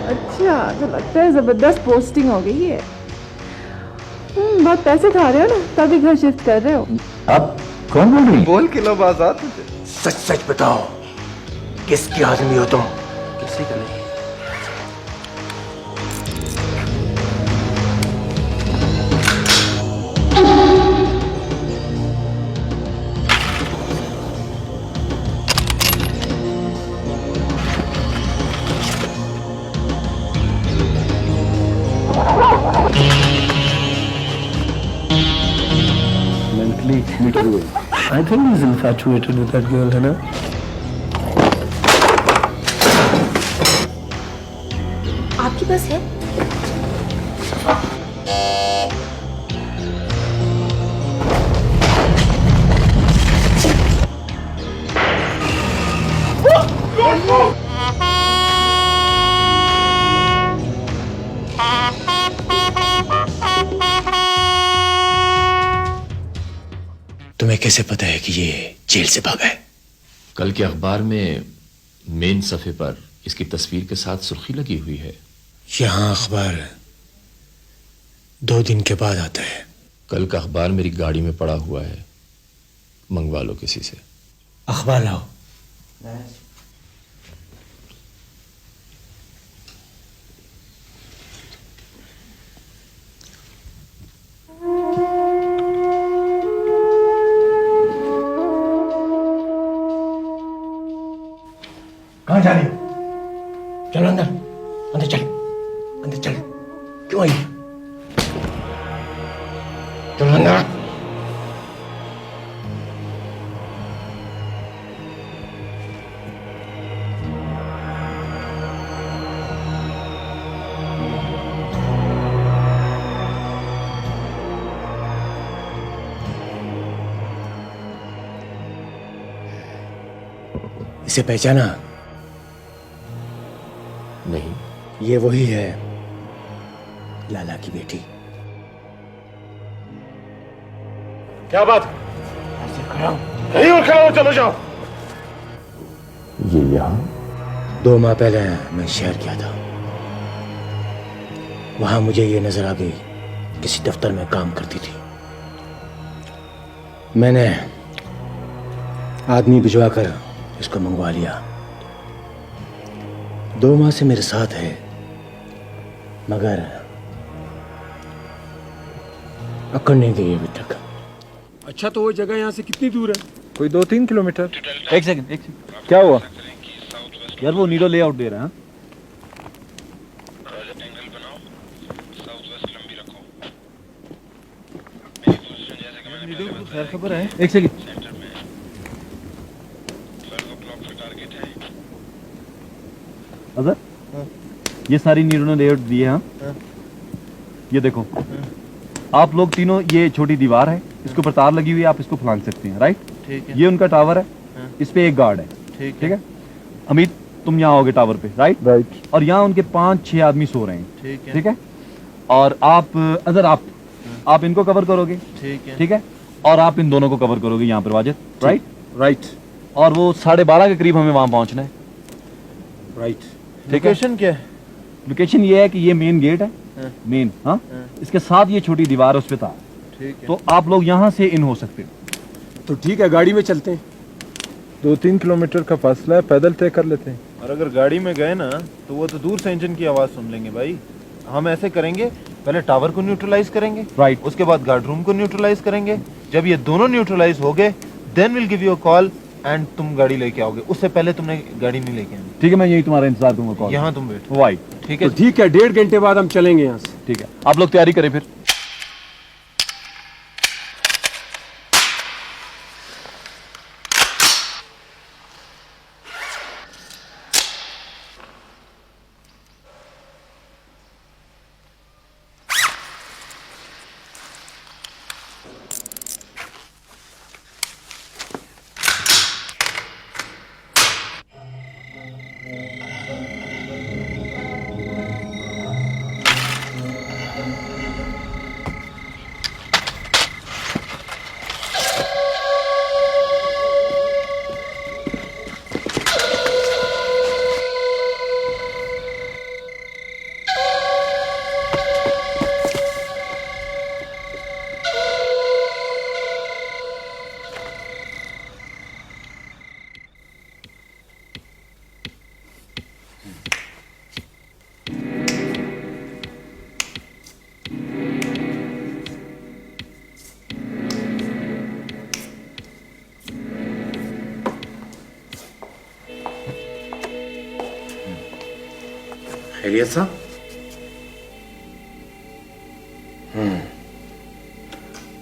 अच्छा, तो लगता है जबरदस्त पोस्टिंग हो गई है। बहुत पैसे खा रहे हो ना, तभी घर शिफ्ट कर रहे हो। आप कौन बोल रही? बोल किलो आजाद तुझे। सच सच बताओ, किसके आदमी हो तुम? किसी का नहीं। Mentally literally. I think he's infatuated with that girl, है ना? आपकी बस है? तुम्हें कैसे पता है कि ये जेल से भागा है? कल के अखबार में मेन सफ़े पर इसकी तस्वीर के साथ सुर्खी लगी हुई है। यहाँ अखबार 2 दिन के बाद आता है। कल का अखबार मेरी गाड़ी में पड़ा हुआ है, मंगवा लो किसी से। अखबार लाओ। कहाँ जा रही हो? चलो अंदर, अंदर चल, अंदर चल। क्यों आई? चलो अंदर। इसे पहचाना? नहीं। ये वही है, लाला की बेटी। क्या बात? ऐसे खड़ा हूं। नहीं और खड़ा हो, चलो जाओ। ये यहाँ 2 माह पहले मैं शहर गया था। वहां मुझे ये नजर आ गई, किसी दफ्तर में काम करती थी। मैंने आदमी भिजवाकर इसको मंगवा लिया। 2 माह से मेरे साथ है, मगर अकड़ नहीं गई अभी तक। अच्छा, तो वो जगह यहाँ से कितनी दूर है? कोई 2-3 किलोमीटर। एक सेकंड। क्या हुआ? यार वो नीडो लेआउट दे रहा है। खैर खबर है। एक सेकंड। अगर ये सारी नीडो ने लेआउट दी है। हाँ, ये देखो, आप लोग तीनों, ये छोटी दीवार है, इसके ऊपर तार लगी हुई है, आप इसको फलांग सकते हैं। राइट, ठीक है। ये उनका टावर है, इस पे एक गार्ड है। ठीक है। अमित, तुम यहाँ आओगे टावर पे। राइट। और यहाँ उनके 5-6 आदमी सो रहे हैं। ठीक है। और आप अगर आप इनको कवर करोगे। ठीक है। और आप इन दोनों को कवर करोगे यहाँ पर, वाजिद। राइट। और वो 12:30 के करीब हमें वहां पहुंचना है। राइट। लोकेशन क्या है? लोकेशन ये है कि ये मेन गेट है, मेन। हाँ, इसके साथ ये छोटी दीवार है, उस पे था। ठीक है। तो आप लोग यहाँ से इन हो सकते हो। तो ठीक है, गाड़ी में चलते हैं। 2-3 किलोमीटर का फासला है, पैदल तय कर लेते हैं। और अगर गाड़ी में गए ना, तो वो तो दूर से इंजन की आवाज सुन लेंगे भाई। हम ऐसे करेंगे, पहले टावर को न्यूट्रलाइज करेंगे। राइट। उसके बाद गार्ड रूम को न्यूट्रलाइज करेंगे। जब ये दोनों न्यूट्रलाइज हो गए, then will give you a call and तुम गाड़ी लेके आओगे। उससे पहले तुमने गाड़ी नहीं लेके आनी। ठीक है, मैं यही तुम्हारा इंतजार करूंगा। कॉल यहाँ तुम बैठो। वाइट। ठीक है। तो ठीक है, 1.5 घंटे बाद हम चलेंगे यहाँ से। ठीक है, आप लोग तैयारी करें फिर। खैरियत साहब?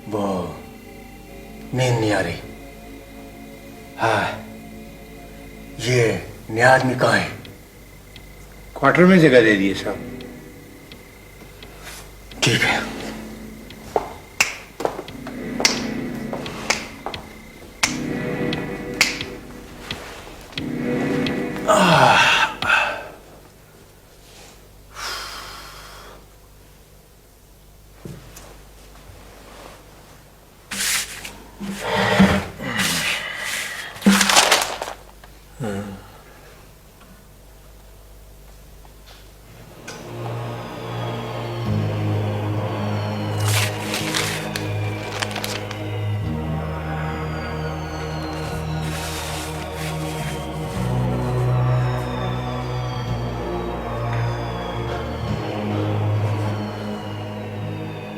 वो नींद नहीं आ रही। हाँ, ये नया आदमी कहाँ है? क्वार्टर में जगह दे दिए साहब। ठीक है।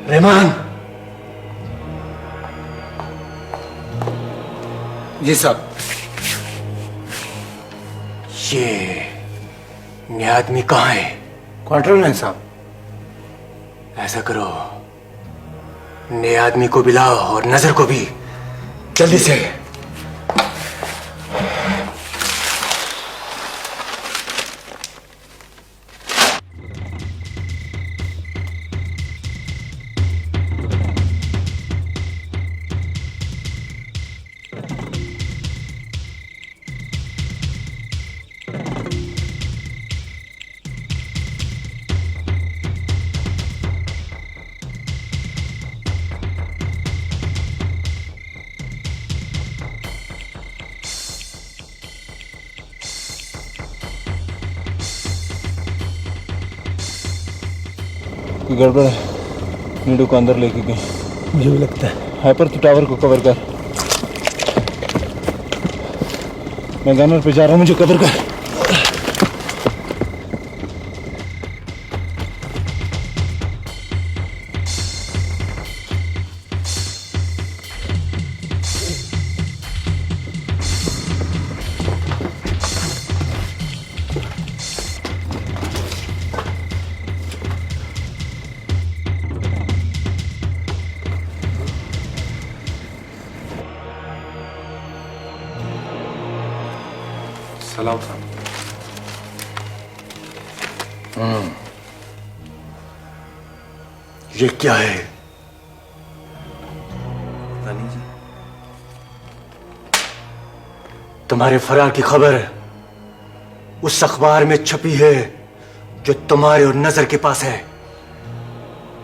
रहमान। जी साहब। ये नया आदमी कहाँ है? क्वार्टर में साहब। ऐसा करो, नए आदमी को बुलाओ और नजर को भी, जल्दी से। कोई गड़बड़ है, नीडू को अंदर लेके गए। मुझे भी लगता है। हाइपर तो टावर को कवर कर। मैं गनर पे जा रहा हूँ, मुझे कवर कर। सलाम साहब। ये क्या है? पता नहीं जी। तुम्हारे फरार की खबर उस अखबार में छपी है जो तुम्हारे और नजर के पास है।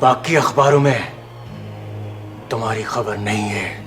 बाकी अखबारों में तुम्हारी खबर नहीं है।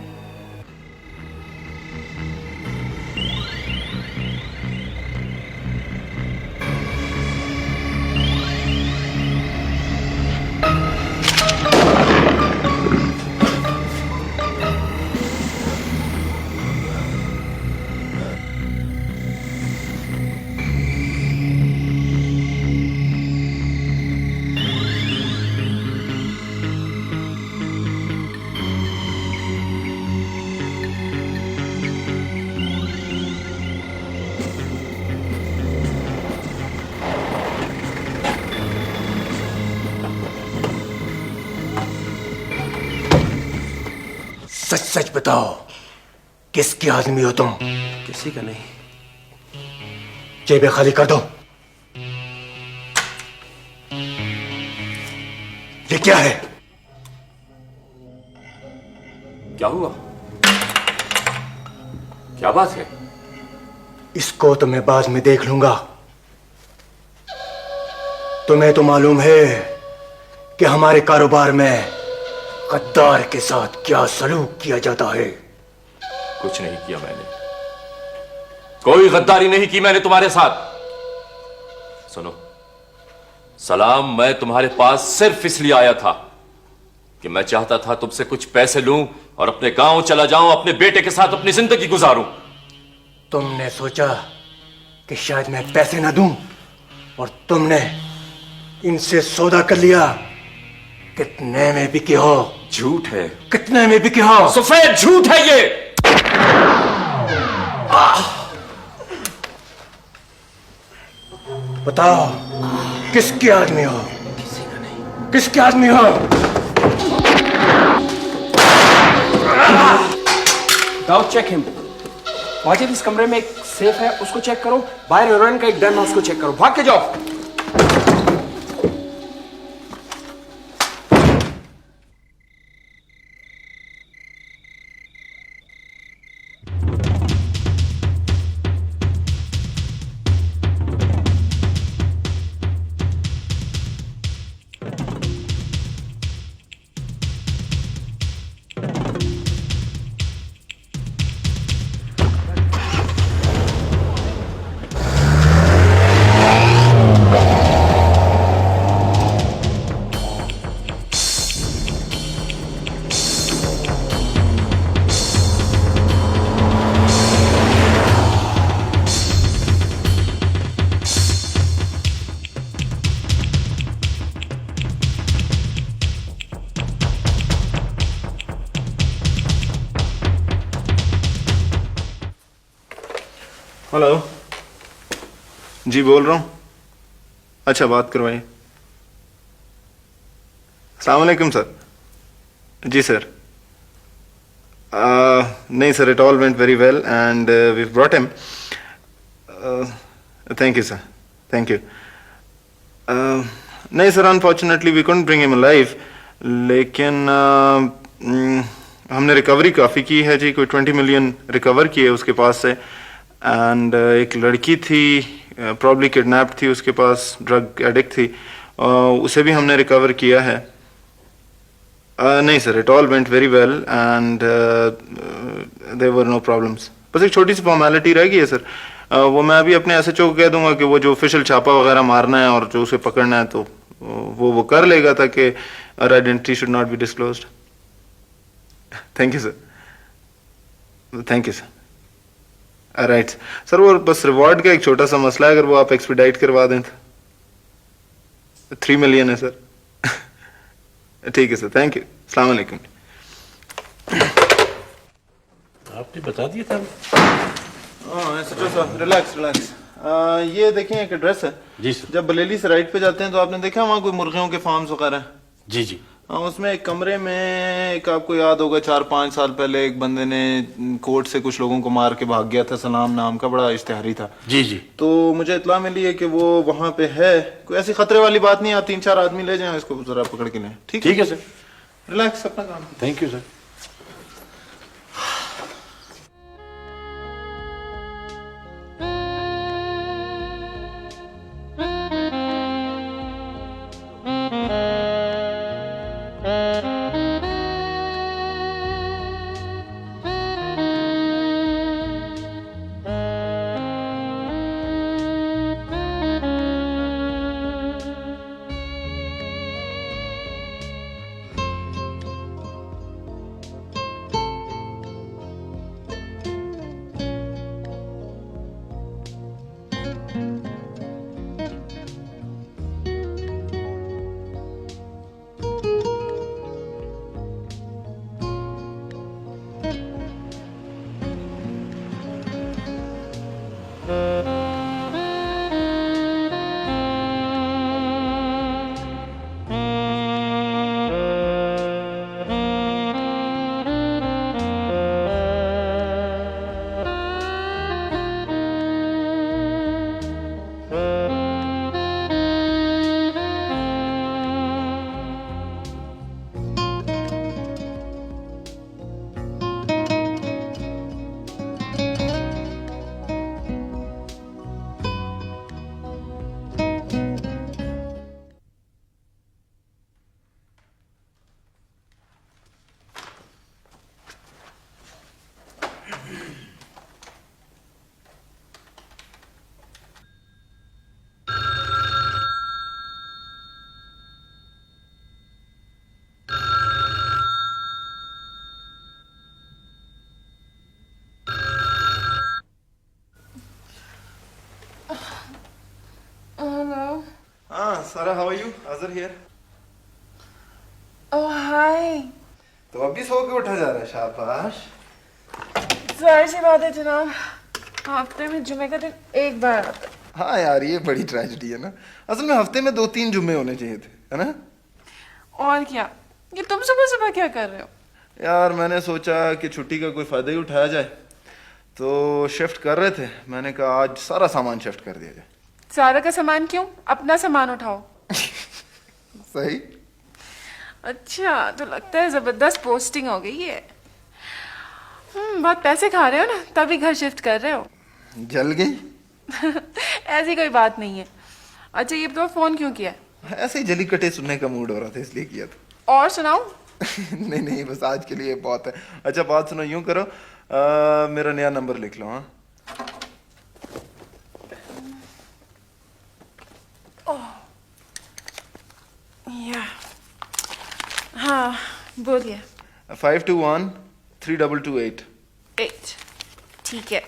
सच सच बताओ, किसके आदमी हो तुम? किसी का नहीं। जेबें खाली कर दो। ये क्या है? क्या हुआ? क्या बात है? इसको तो मैं बाद में देख लूंगा। तुम्हें तो मालूम है कि हमारे कारोबार में गद्दार के साथ क्या सलूक किया जाता है। कुछ नहीं किया मैंने, कोई गद्दारी नहीं की मैंने तुम्हारे साथ। सुनो सलाम, मैं तुम्हारे पास सिर्फ इसलिए आया था कि मैं चाहता था तुमसे कुछ पैसे लूं और अपने गांव चला जाऊं, अपने बेटे के साथ अपनी जिंदगी गुजारूं। तुमने सोचा कि शायद मैं पैसे ना दूं और तुमने इनसे सौदा कर लिया। कितने में बिके हो? झूठ है। कितने में बिके हो? सफेद झूठ है ये। बताओ किसके आदमी हो? किसी का नहीं। किसके आदमी हो? Dawood check him. वाजिब इस कमरे में एक सेफ है, उसको चेक करो। बाहर हेरोइन का एक डन है, उसको चेक करो। भाग के जाओ। हेलो जी, बोल रहा हूँ। अच्छा, बात करवाइए। अस्सलाम वालेकुम सर। जी सर। नहीं sir, it all went very well and we brought him. Thank you sir, thank you. नहीं sir, unfortunately we couldn't bring him alive, लेकिन हमने रिकवरी काफ़ी की है जी। कोई 20 मिलियन रिकवर किए उसके पास से। एंड एक लड़की थी, प्रॉब्ली किडनैप थी, उसके पास ड्रग एडिक्ट थी, उसे भी हमने रिकवर किया है। नहीं sir, it all went very well and there were no problems. बस एक छोटी सी फॉर्मेलिटी रह गई है सर, वो मैं अभी अपने एसएचओ को कह दूंगा कि वो जो ऑफिशियल छापा वगैरह मारना है और जो उसे पकड़ना है तो वो कर लेगा, ताकि our identity should not be disclosed. Thank you sir, thank you sir. Right sir, वो बस रिवॉर्ड का एक छोटा सा मसला है, अगर वो आप एक्सपीडाइट करवा दें तो। 3 मिलियन है सर। ठीक है सर, थैंक यू। अस्सलाम वालेकुम। आपने बता दिया था। Relax relax. ये देखें, एक एड्रेस है जी सर। जब बलेली से राइट पे जाते हैं तो आपने देखा वहाँ कोई मुर्गियों के फार्म्स वगैरह हैं? जी जी। उसमें एक कमरे में, एक आपको याद होगा 4-5 साल पहले एक बंदे ने कोर्ट से कुछ लोगों को मार के भाग गया था, सलाम नाम का, बड़ा इश्तिहारी था। जी जी। तो मुझे इत्ला मिली है कि वो वहां पे है। कोई ऐसी खतरे वाली बात नहीं है, आप 3-4 आदमी ले जाएं, इसको जरा पकड़ के लें। ठीक है सर। रिलैक्स, अपना काम। Thank you sir. Sarah, how are you? Azhar here. Oh, hi. तो अभी सो के उठा जा रहा है, शाबाश। जाहिर सी बात है जनाब, हफ्ते में जुमे का दिन एक बार आता हाँ यार, ये बड़ी ट्रेजेडी है ना। असल में हफ्ते में 2-3 जुम्मे होने चाहिए थे, है ना? और क्या, ये तुम सुबह सुबह क्या कर रहे हो? यार मैंने सोचा कि छुट्टी का कोई फ़ायदा ही उठाया जाए, तो शिफ्ट कर रहे थे, मैंने कहा आज सारा सामान शिफ्ट कर दिया जाए। सारा का सामान क्यों? अपना सामान उठाओ। सही। अच्छा, तो लगता है जबरदस्त पोस्टिंग हो गई है। बहुत पैसे खा रहे हो ना, तभी घर शिफ्ट कर रहे हो। जल गई? ऐसी कोई बात नहीं है। अच्छा, ये तो फोन क्यों किया? ऐसे ही जली कटे सुनने का मूड हो रहा था, इसलिए किया था। और सुनाओ। नहीं नहीं, बस आज के लिए बहुत है। अच्छा बात सुनो, यूं करो, मेरा नया नंबर लिख लो। हाँ या हाँ, बोलिए। 52132228। 8, ठीक है।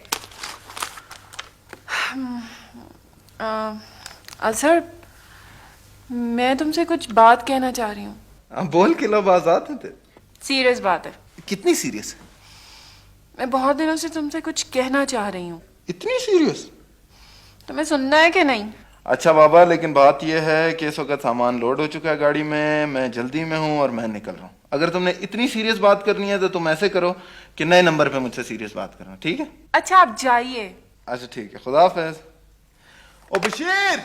अजहर, मैं तुमसे कुछ बात कहना चाह रही हूँ। बोल के लो, आजाद थे। सीरियस बात है। कितनी सीरियस है? मैं बहुत दिनों से तुमसे कुछ कहना चाह रही हूँ। इतनी सीरियस? तुम्हें सुनना है कि नहीं? अच्छा बाबा, लेकिन बात यह है कि इस वक्त सामान लोड हो चुका है गाड़ी में, मैं जल्दी में हूँ और मैं निकल रहा हूँ। अगर तुमने इतनी सीरियस बात करनी है तो तुम ऐसे करो कि नए नंबर पे मुझसे सीरियस बात करना, ठीक है? अच्छा, आप जाइए। अच्छा ठीक है, खुदा हाफिज। ओ बशीर!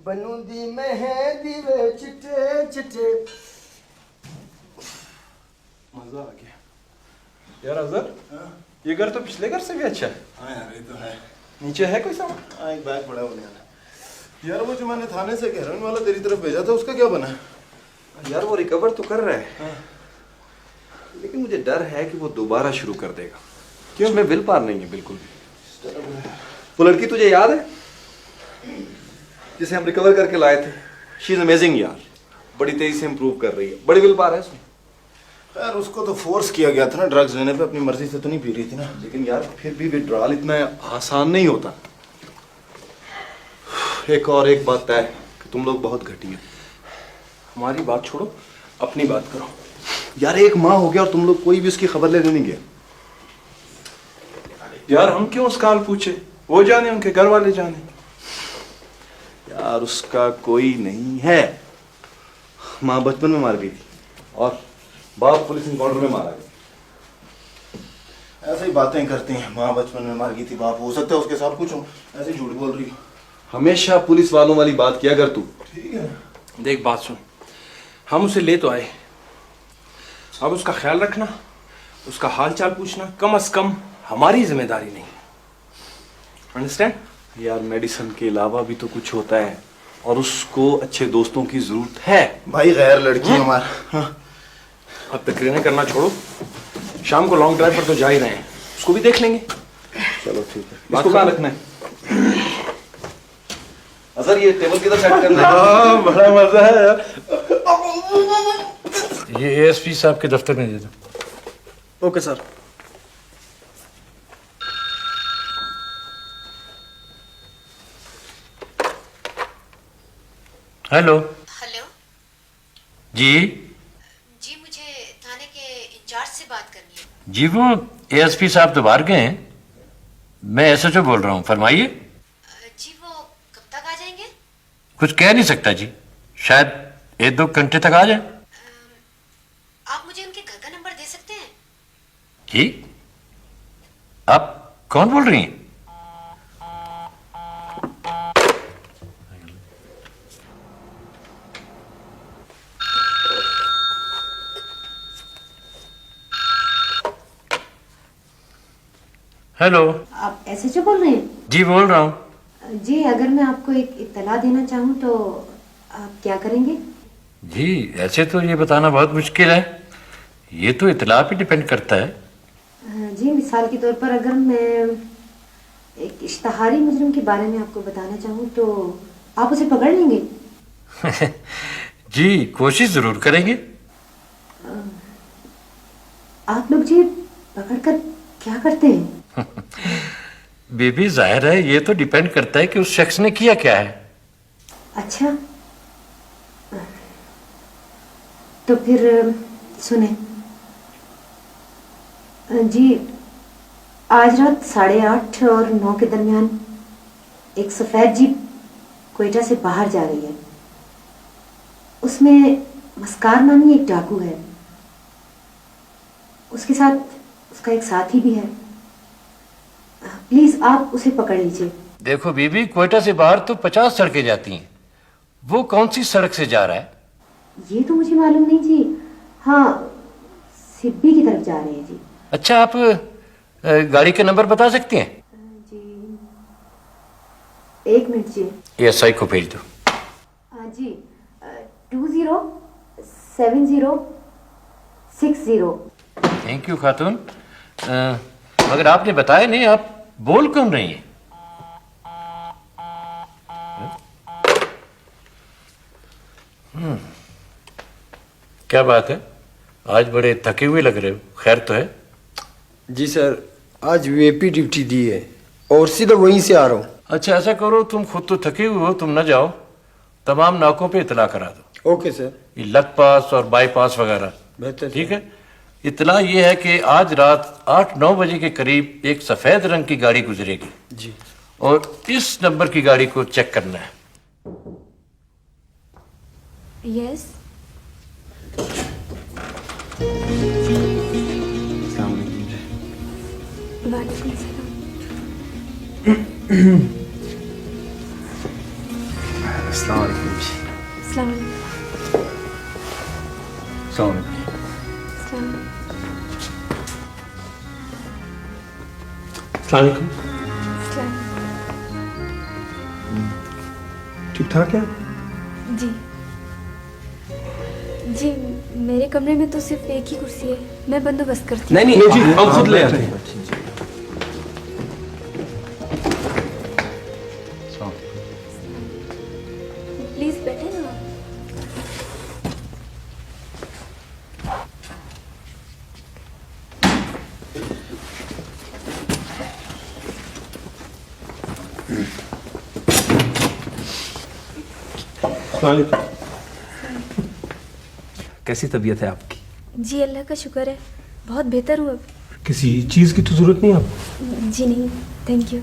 बनू दी मेहंदी वे चिट्टे चिट्टे। मजा आ गया यार। अजहर, ये घर तो पिछले घर से भी अच्छा है। हाँ यार, ये तो है। नीचे है कोई सामान? हाँ, एक बैग पड़ा होने वाला। यार वो जो मैंने थाने से घेरन वाला तेरी तरफ भेजा था, उसका क्या बना? यार वो रिकवर तो कर रहा है, लेकिन मुझे डर है कि वो दोबारा शुरू कर देगा। क्यों? उसमें विल पावर नहीं है बिल्कुल भी। वो लड़की तुझे याद है जिसे हम रिकवर करके लाए थे? शी इज अमेजिंग यार, बड़ी तेजी से इंप्रूव कर रही है, बड़ी विल पावर है उसमें। यार उसको तो फोर्स किया गया था ना ड्रग्स लेने पे, अपनी मर्जी से तो नहीं पी रही थी ना। लेकिन यार फिर भी विड्रॉल इतना आसान नहीं होता। एक और एक बात है कि तुम लोग बहुत घटिया। हमारी बात छोड़ो, अपनी बात करो। यार एक माह हो गया और तुम लोग कोई भी उसकी खबर लेने नहीं गए। यार हम क्यों उसका हाल पूछे? वो जाने, उनके घर वाले जाने। यार उसका कोई नहीं है। माँ बचपन में मार गई थी और बाप पुलिस इनकाउंटर में मारा गया। ऐसे ही बातें करती हैं, माँ बचपन में मार गई थी, बाप हो सकता है उसके साथ कुछ हो, ऐसे झूठ बोल रही हो। हमेशा पुलिस वालों वाली बात किया कर तू। ठीक है। देख बात सुन, हम उसे ले तो आए, अब उसका ख्याल रखना, उसका हाल चाल पूछना कम से कम हमारी जिम्मेदारी नहीं। अंडरस्टैंड? यार मेडिसिन के अलावा भी तो कुछ होता है और उसको अच्छे दोस्तों की जरूरत है। भाई गैर लड़की हमारा। हाँ। अब तकरीरें करना छोड़ो, शाम को लॉन्ग ड्राइव पर तो जा ही रहे हैं, उसको भी देख लेंगे। चलो ठीक है। इसको कहाँ रखना है? अजहर ये टेबल किधर सेट करना है? हाँ, बड़ा मजा है यार। ये एएसपी साहब के दफ्तर में दे दो। Okay sir. हेलो। हेलो जी जी, मुझे थाने के इंचार्ज से बात करनी है। जी वो एएसपी साहब तो बाहर गए हैं, मैं एसएचओ बोल रहा हूँ, फरमाइए। जी वो कब तक आ जाएंगे? कुछ कह नहीं सकता जी, शायद 1-2 घंटे तक आ जाए। आप मुझे उनके घर का नंबर दे सकते हैं? जी आप कौन बोल रही हैं? हेलो। आप एसएचओ बोल रहे हैं? जी बोल रहा हूँ। जी अगर मैं आपको एक इत्तला देना चाहूँ तो आप क्या करेंगे? जी ऐसे तो ये बताना बहुत मुश्किल है, ये तो इतला पे डिपेंड करता है। जी मिसाल के तौर पर अगर मैं एक इश्तहारी मुजरिम के बारे में आपको बताना चाहूँ तो आप उसे पकड़ लेंगे? जी कोशिश जरूर करेंगे। आप लोग जी पकड़कर क्या करते हैं? बेबी जाहिर है ये तो डिपेंड करता है कि उस शख्स ने किया क्या है। अच्छा, तो फिर सुने जी, आज रात 8:30 और 9 के दरमियान एक सफेद जीप क्वेटा से बाहर जा रही है। उसमें मस्कार नामी एक डाकू है, उसके साथ उसका एक साथी भी है। प्लीज आप उसे पकड़ लीजिए। देखो बीबी, क्वेटा से बाहर तो 50 सड़कें जाती हैं, वो कौन सी सड़क से जा रहा है? ये तो मुझे मालूम नहीं जी। हाँ, सिब्बी की तरफ जा रहे हैं जी। अच्छा, आप गाड़ी के नंबर बता सकती हैं? जी, एक मिनट जी। एएसआई को भेज दो। जी, 207060। थैंक यू खातून। मगर आपने बताया नहीं, आप बोल क्यों रही हैं? क्या बात है, आज बड़े थके हुए लग रहे हो, खैर तो है? जी सर, आज वीआईपी ड्यूटी दी है और सीधा वहीं से आ रहा हूँ। अच्छा ऐसा करो, तुम खुद तो थके हुए हो, तुम न जाओ, तमाम नाकों पे इतला करा दो। Okay sir. ये लक पास और बाईपास वगैरह। बेहतर। ठीक है। इतला ये है कि आज रात 8-9 बजे के करीब एक सफेद रंग की गाड़ी गुजरेगी जी, और इस नंबर की गाड़ी को चेक करना है। यस। वालेकुम सलाम। अस्सलाम वालेकुम जी। अस्सलाम वालेकुम। अस्सलाम वालेकुम। अस्सलाम वालेकुम। ठीक ठाक है? जी जी, मेरे कमरे में तो सिर्फ एक ही कुर्सी है, मैं बंदोबस्त करती हूँ। नहीं जी, हम खुद ले आते हैं। प्लीज बैठे ना। कैसी तबीयत है आपकी? जी अल्लाह का शुक्र है, बहुत बेहतर हूँ अब। किसी चीज की तो जरूरत नहीं आपको? जी नहीं, thank you.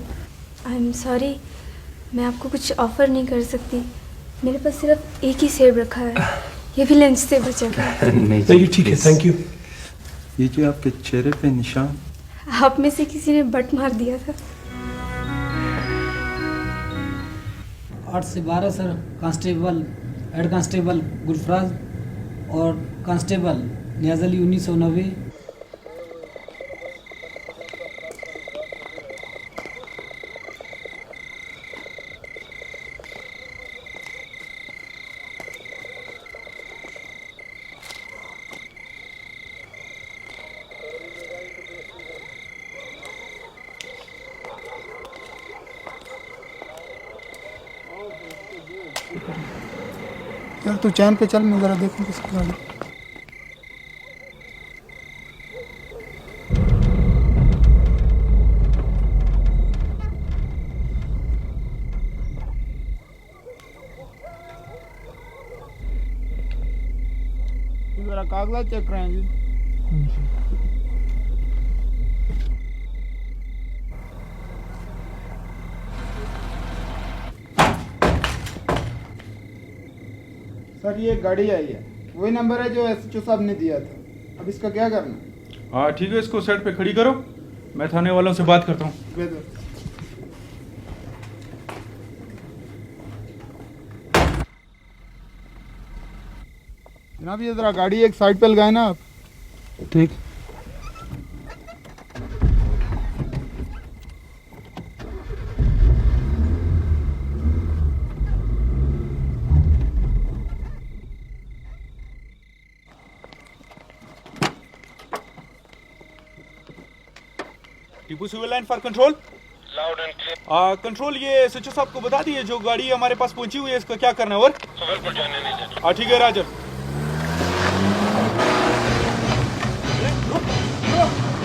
I am sorry, मैं आपको कुछ ऑफर नहीं कर सकती। मेरे पास सिर्फ एक ही सेब रखा है, ये भी लंच से बचा है। नहीं ठीक है, थैंक यू। ये जो आपके चेहरे पे निशान, आप में से किसी ने बट मार दिया था। 8 से 12 sir, constable, head constable Gulfaraz और कांस्टेबल नियाज अली 1990। यार तू चैन पे चल, मैं जरा देखूं किसकी गाड़ी। जरा कागजात चेक कराएं जी। सर ये गाड़ी आई है, वही नंबर है जो एसएचओ साहब ने दिया था। अब इसका क्या करना? हाँ ठीक है, इसको साइड पे खड़ी करो, मैं थाने वालों से बात करता हूँ। जनाब ये जरा गाड़ी एक साइड पे लगाए ना आप। ठीक। Tipu civil line for control. Control, ये सचिव साहब को बता दिए जो गाड़ी हमारे पास पहुंची हुई है इसका क्या करना है। और जाने नहीं देना। ठीक है राजन,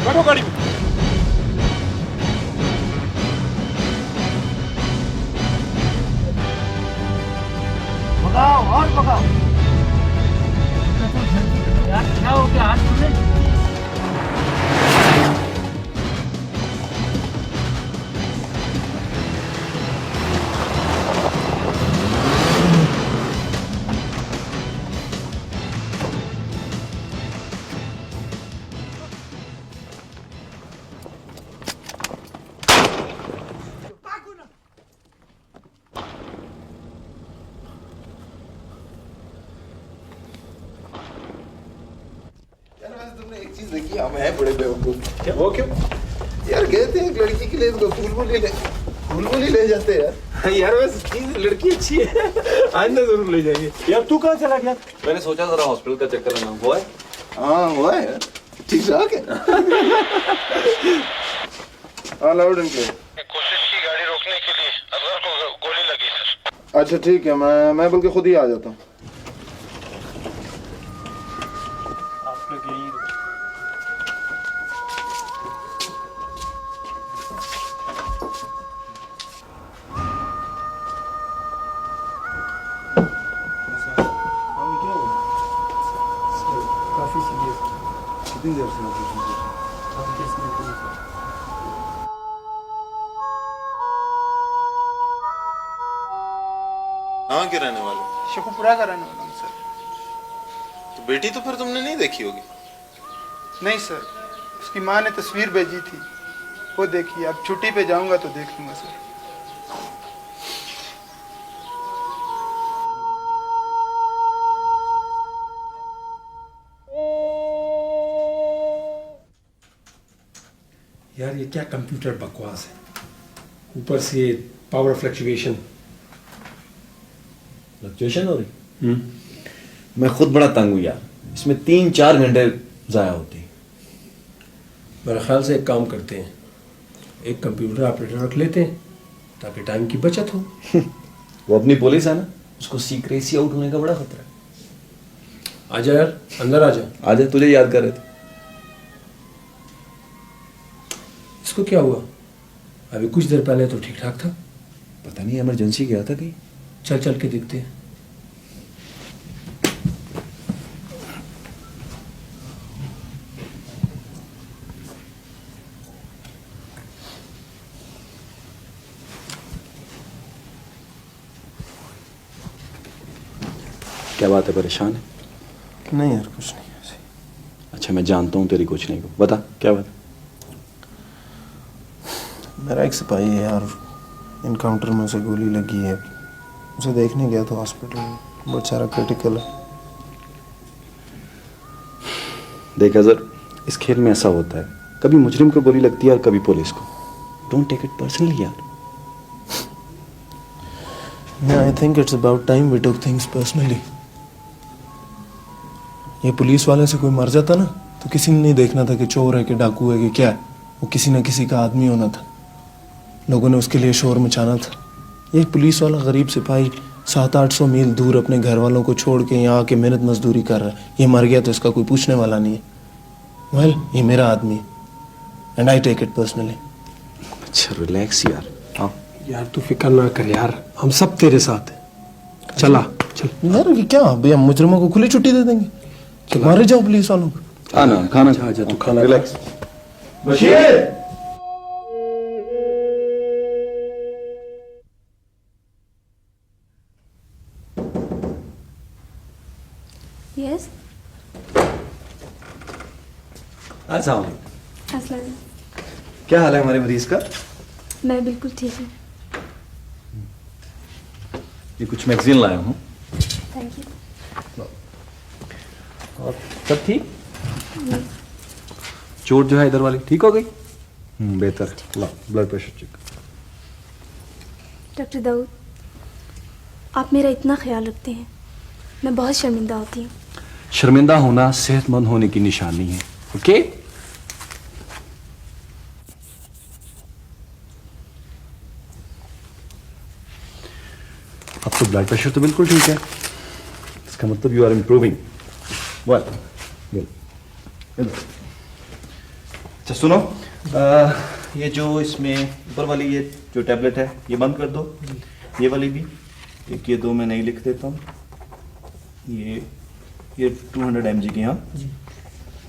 बैठो गाड़ी में। भगाओ और भगाओ। यार क्या हो गया हाथ में? तुमने एक चीज देखी, हम हैं बड़े बेवकूफ। वो क्यों? यार गए थे एक लड़की के लिए, इसको फूल ले जाते यार। यार वैसे चीज लड़की अच्छी है, आइंदा जरूर ले जाएंगे। यार तू कहाँ चला गया? मैंने सोचा जरा हॉस्पिटल का चक्कर लगाऊं। हुआ है? हाँ हुआ है, ठीक ठाक है। हाँ लाउड एंड क्लियर। कोशिश की गाड़ी रोकने के लिए, अजहर को गोली लगी सर। अच्छा ठीक है, मैं बल्कि खुद ही आ जाता हूँ। काफी सीरियस। कितनी देर से ऑपरेशन कर? कहाँ के रहने वाले? शेखुपुरा का रहने वाला हूँ सर। तो बेटी तो फिर तुमने नहीं देखी होगी? नहीं सर, उसकी माँ ने तस्वीर भेजी थी, वो देखी। अब छुट्टी पे जाऊंगा तो देख लूंगा सर। यार ये क्या कंप्यूटर बकवास है, ऊपर से पावर फ्लक्चुएशन हो रही। मैं खुद बड़ा तंग हूँ यार, इसमें 3-4 घंटे जाया होते हैं। मेरे ख्याल से एक काम करते हैं, एक कंप्यूटर ऑपरेटर रख लेते हैं ताकि टाइम की बचत हो। वो अपनी पुलिस है ना, उसको सीक्रेसी आउट होने का बड़ा खतरा है। आजा यार, अंदर आजा। आजा, तुझे याद कर रहे थे। इसको क्या हुआ? अभी कुछ देर पहले तो ठीक ठाक था। पता नहीं इमरजेंसी गया था कहीं। चल चल के देखते हैं। क्या बात है, परेशान है? नहीं यार कुछ नहीं ऐसे। अच्छा मैं जानता हूँ तेरी कुछ नहीं को, बता क्या बात है? मेरा एक सिपाही है यार, इनकाउंटर में उसे गोली लगी है। उसे देखने गया था हॉस्पिटल, बेचारा क्रिटिकल है। देख अजहर, इस खेल में ऐसा होता है, कभी मुजरिम को गोली लगती है और कभी पुलिस को। डोंट टेक इट पर्सनली यार। I think it's about time we took things personally. ये पुलिस वाले से कोई मर जाता ना तो किसी ने नहीं देखना था कि चोर है कि डाकू है कि क्या है, वो किसी न किसी का आदमी होना था। लोगों ने उसके लिए शोर मचाना था। एक पुलिस वाला गरीब सिपाही 700-800 मील दूर अपने घर वालों को छोड़ के यहाँ आके मेहनत मजदूरी कर रहा है। ये मर गया तो इसका कोई पूछने वाला नहीं है। वेल, ये मेरा आदमी है and I take it personally. अच्छा रिलैक्स यार। हाँ यार तू फिक्र ना कर यार, हम सब तेरे साथ हैं। चला चल यार ये क्या भैया, मुजरिमों को खुली छुट्टी दे देंगे? मारे जाओ पुलिस वालों को। खाना खाना जा तू खाना रिलैक्स। बशीर, यस। अस्सलाम। अस्सलाम। क्या हाल है हमारे मरीज का? मैं बिल्कुल ठीक हूँ। ये कुछ मैगजीन लाया हूँ। Thank you. और सब ठीक? चोट जो है इधर वाली ठीक हो गई? बेहतर। ला blood pressure check. Doctor Daud, आप मेरा इतना ख्याल रखते हैं, मैं बहुत शर्मिंदा होती हूँ। शर्मिंदा होना सेहतमंद होने की निशानी है। ओके? ब्लड प्रेशर तो बिल्कुल ठीक है, इसका मतलब यू आर इम्प्रूविंग। अच्छा सुनो, ये जो इसमें ऊपर वाली ये जो टैबलेट है ये बंद कर दो, ये वाली भी, एक ये दो मैं नहीं लिख देता हूँ, ये 200 mg की, हाँ जी।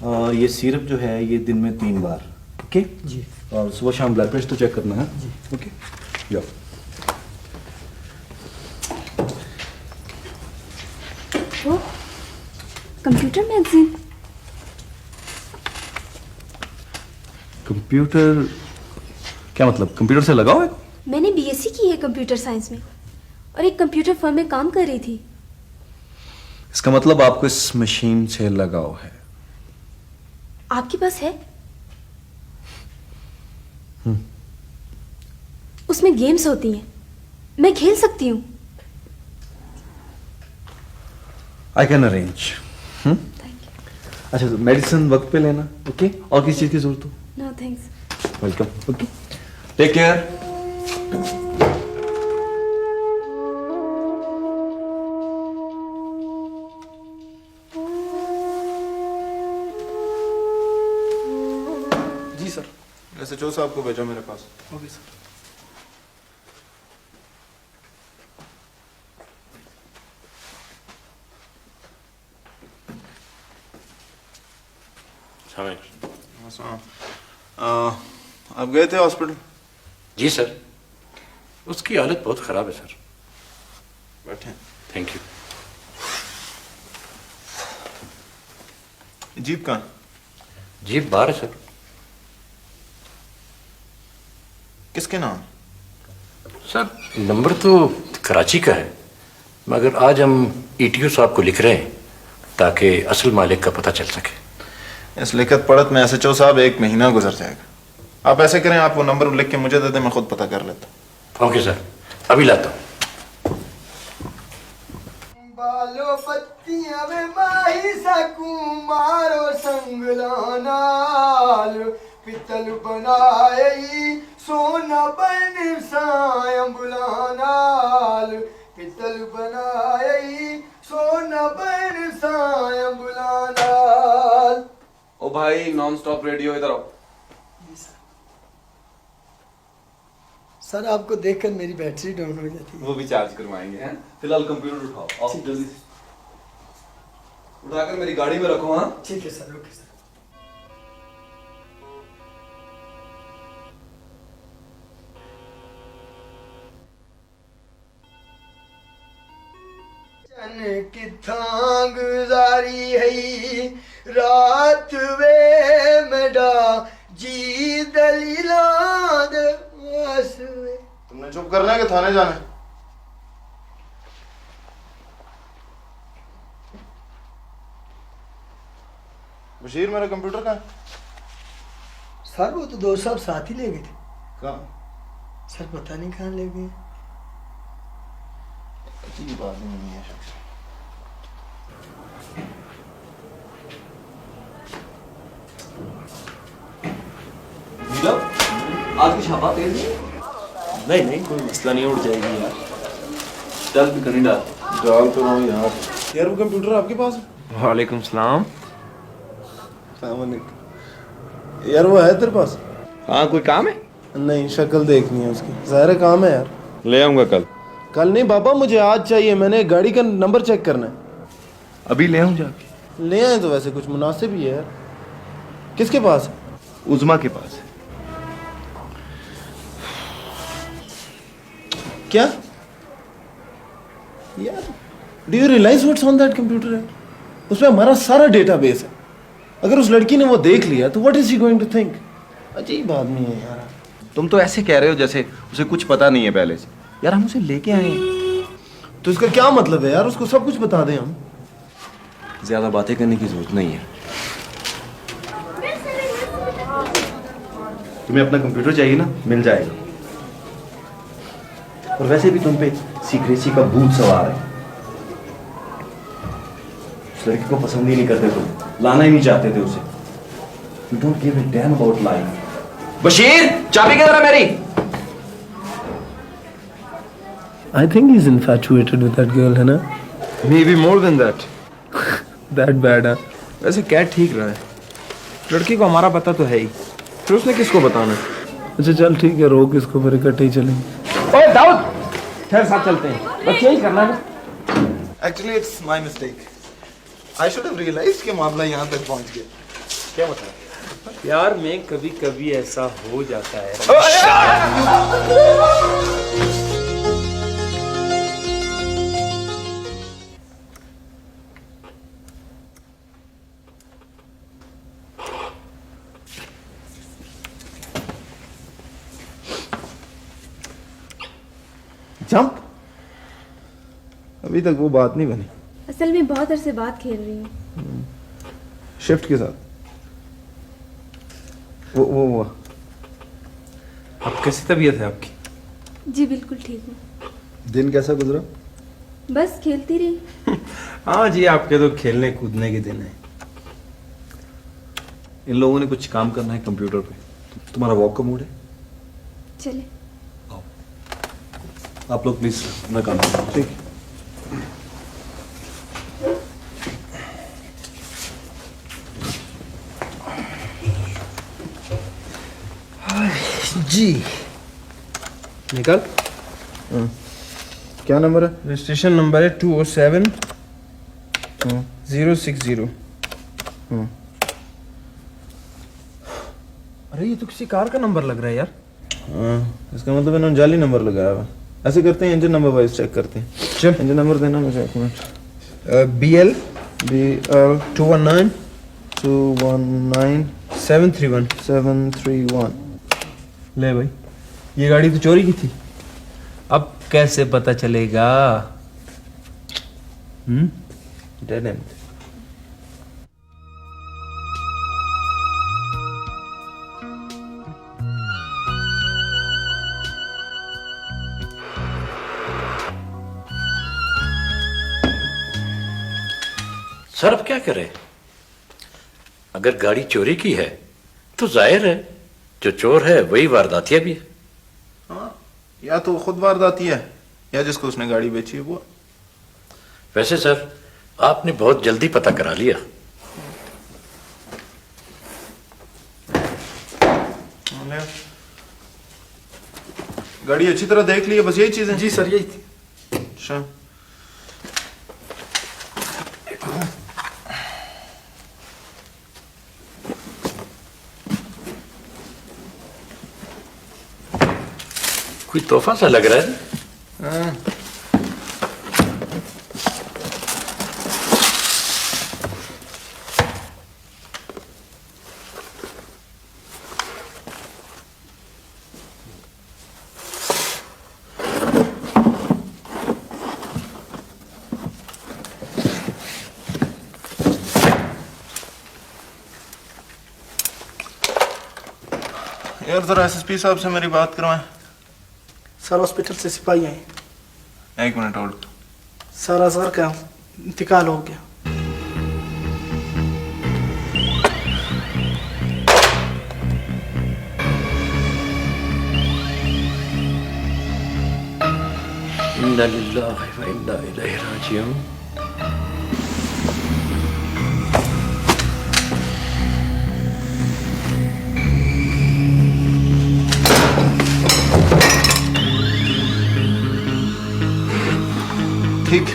और ये सिरप जो है ये दिन में 3 बार, ओके जी। और सुबह शाम ब्लड प्रेशर तो चेक करना है जी। ओके जाओ। वो कंप्यूटर मैगजीन। कंप्यूटर क्या मतलब, कंप्यूटर से लगाओ है? मैंने बीएससी की है कंप्यूटर साइंस में और एक कंप्यूटर फर्म में काम कर रही थी। इसका मतलब आपको इस मशीन से लगाव है? आपके पास है? उसमें गेम्स होती हैं, मैं खेल सकती हूँ। I can arrange. अच्छा तो मेडिसिन वक्त पे लेना, ओके? और किसी चीज की जरूरत हो? No thanks. Welcome, okay take care. जी सर। SHO साहब को भेजो मेरे पास। Okay sir. आप गए थे हॉस्पिटल? जी सर, उसकी हालत बहुत खराब है सर। बैठे। Thank you. जीप कहाँ? जीप बाहर है सर। किसके नाम? सर नंबर तो कराची का है, मगर आज हम ETO साहब को लिख रहे हैं ताकि असल मालिक का पता चल सके। इस लिखत पढ़त में SHO साहब 1 महीना गुजर जाएगा। आप ऐसे करें, आप वो नंबर लिख के मुझे दे दें, मैं खुद पता कर लेता हूँ। ओके सर, अभी लाता हूँ। बालो पत्तियां में माही सकूं मारो संगलानाल पितल बनाई सोना बन सायं बुलानाल पितल बनाई सोना बन सायं बुलानाल। ओ भाई नॉन स्टॉप रेडियो इधर आओ। सर आपको देखकर मेरी बैटरी डाउन हो जाती है। वो भी चार्ज करवाएंगे हैं। फिलहाल कंप्यूटर उठाओ, आओ जल्दी से उठाकर मेरी गाड़ी में रखो। हाँ ठीक है सर, ओके सर। किथा गुजारी है रात वे मेरा जी दलीलाद वासवे। तुमने चुप करना है कि थाने जाना है? बशीर मेरा कंप्यूटर कहाँ है? सर वो तो दोस्त साहब साथ ही ले गए थे। कहाँ? सर पता नहीं कहाँ ले गए। अजीब आदमी नहीं है शख्स। आज की छापा तेज नहीं नहीं कोई मसला नहीं, उड़ जाएगी यार। चल भी कहीं डाल डाल तो रहा हूँ यार। यार वो कंप्यूटर आपके पास है? वालेकुम सलाम। यार वो है तेरे पास? हाँ कोई काम है? नहीं, शक्ल देखनी है उसकी। ज़ाहिर है काम है यार। ले आऊंगा कल। कल नहीं बाबा, मुझे आज चाहिए। मैंने गाड़ी का नंबर चेक करना है। अभी ले आऊं जाके? ले आए तो वैसे कुछ मुनासिब ही है यार। किसके पास है? उज़मा के पास है। क्या यार, do you realise what's on that computer है? उसमें हमारा सारा डेटाबेस है। अगर उस लड़की ने वो देख लिया तो what is she going to think? अजीब आदमी है यार। तुम तो ऐसे कह रहे हो जैसे उसे कुछ पता नहीं है पहले से। यार हम उसे लेके आए हैं। तो इसका क्या मतलब है यार? उसको सब कुछ बता दें हम। ज्यादा बातें करने की जरूरत नहीं है। तुम्हें अपना कंप्यूटर चाहिए ना, मिल जाएगा। और वैसे भी तुम पे सीक्रेसी का भूत सवार है। उस लड़की को पसंद ही नहीं करते तुम, लाना ही नहीं चाहते थे उसे। You don't give a damn about life. Bashir चाबी किधर है मेरी? I think he's infatuated with that girl, है ना? Maybe more than that. That bad, हाँ? वैसे क्या ठीक रहा है, लड़की को हमारा पता तो है ही, फिर उसने किसको बताना? अच्छा चल ठीक है, रोक इसको, फिर इकट्ठे ही चलेंगे। ओए दाऊद, ठहर, साथ चलते हैं, बस यही करना है। Actually, it's my mistake. I should have realized कि मामला यहाँ तक पहुँच गया। क्या बता? प्यार में कभी कभी ऐसा हो जाता है। जंप? अभी तक वो बात नहीं बनी। असल में बहुत अरसे बाद खेल रही हूँ। शिफ्ट के साथ। वो अब कैसी तबीयत है आपकी? जी बिल्कुल ठीक हूँ। दिन कैसा गुजरा? बस खेलती रही। हाँ जी, आपके तो खेलने कूदने के दिन है। इन लोगों ने कुछ काम करना है कंप्यूटर पे, तुम्हारा वॉक का मूड है? चले। आप लोग प्लीज अपना काम करो। ठीक है। जी निकल। क्या नंबर है? रजिस्ट्रेशन नंबर है 207 060। अरे ये तो किसी कार का नंबर लग रहा है यार। हाँ, इसका मतलब इन्होंने जाली नंबर लगाया हुआ। ऐसे करते हैं, इंजन नंबर वाइज चेक करते हैं। चल, इंजन नंबर देना मुझे एक मिनट। BL 219 731। ले भाई, ये गाड़ी तो चोरी की थी। अब कैसे पता चलेगा? Dead and. सर अब क्या करें? अगर गाड़ी चोरी की है तो जाहिर है जो चोर है वही वारदातिया भी है। हाँ, या तो खुद वारदाती है या जिसको उसने गाड़ी बेची है वो। वैसे सर आपने बहुत जल्दी पता करा लिया। गाड़ी अच्छी तरह देख ली है, बस यही चीजें? जी सर, यही थी। अच्छा, कोई तोहफा सा लग रहा है। हाँ। यार जरा एसएसपी साहब से मेरी बात करवाएं। सर हॉस्पिटल से सिपाही आए। एक मिनट होल्ड। सर अजहर का इंतकाल हो गया। इन्ना लिल्लाहि व इन्ना इलैहि राजिऊन। ठीक।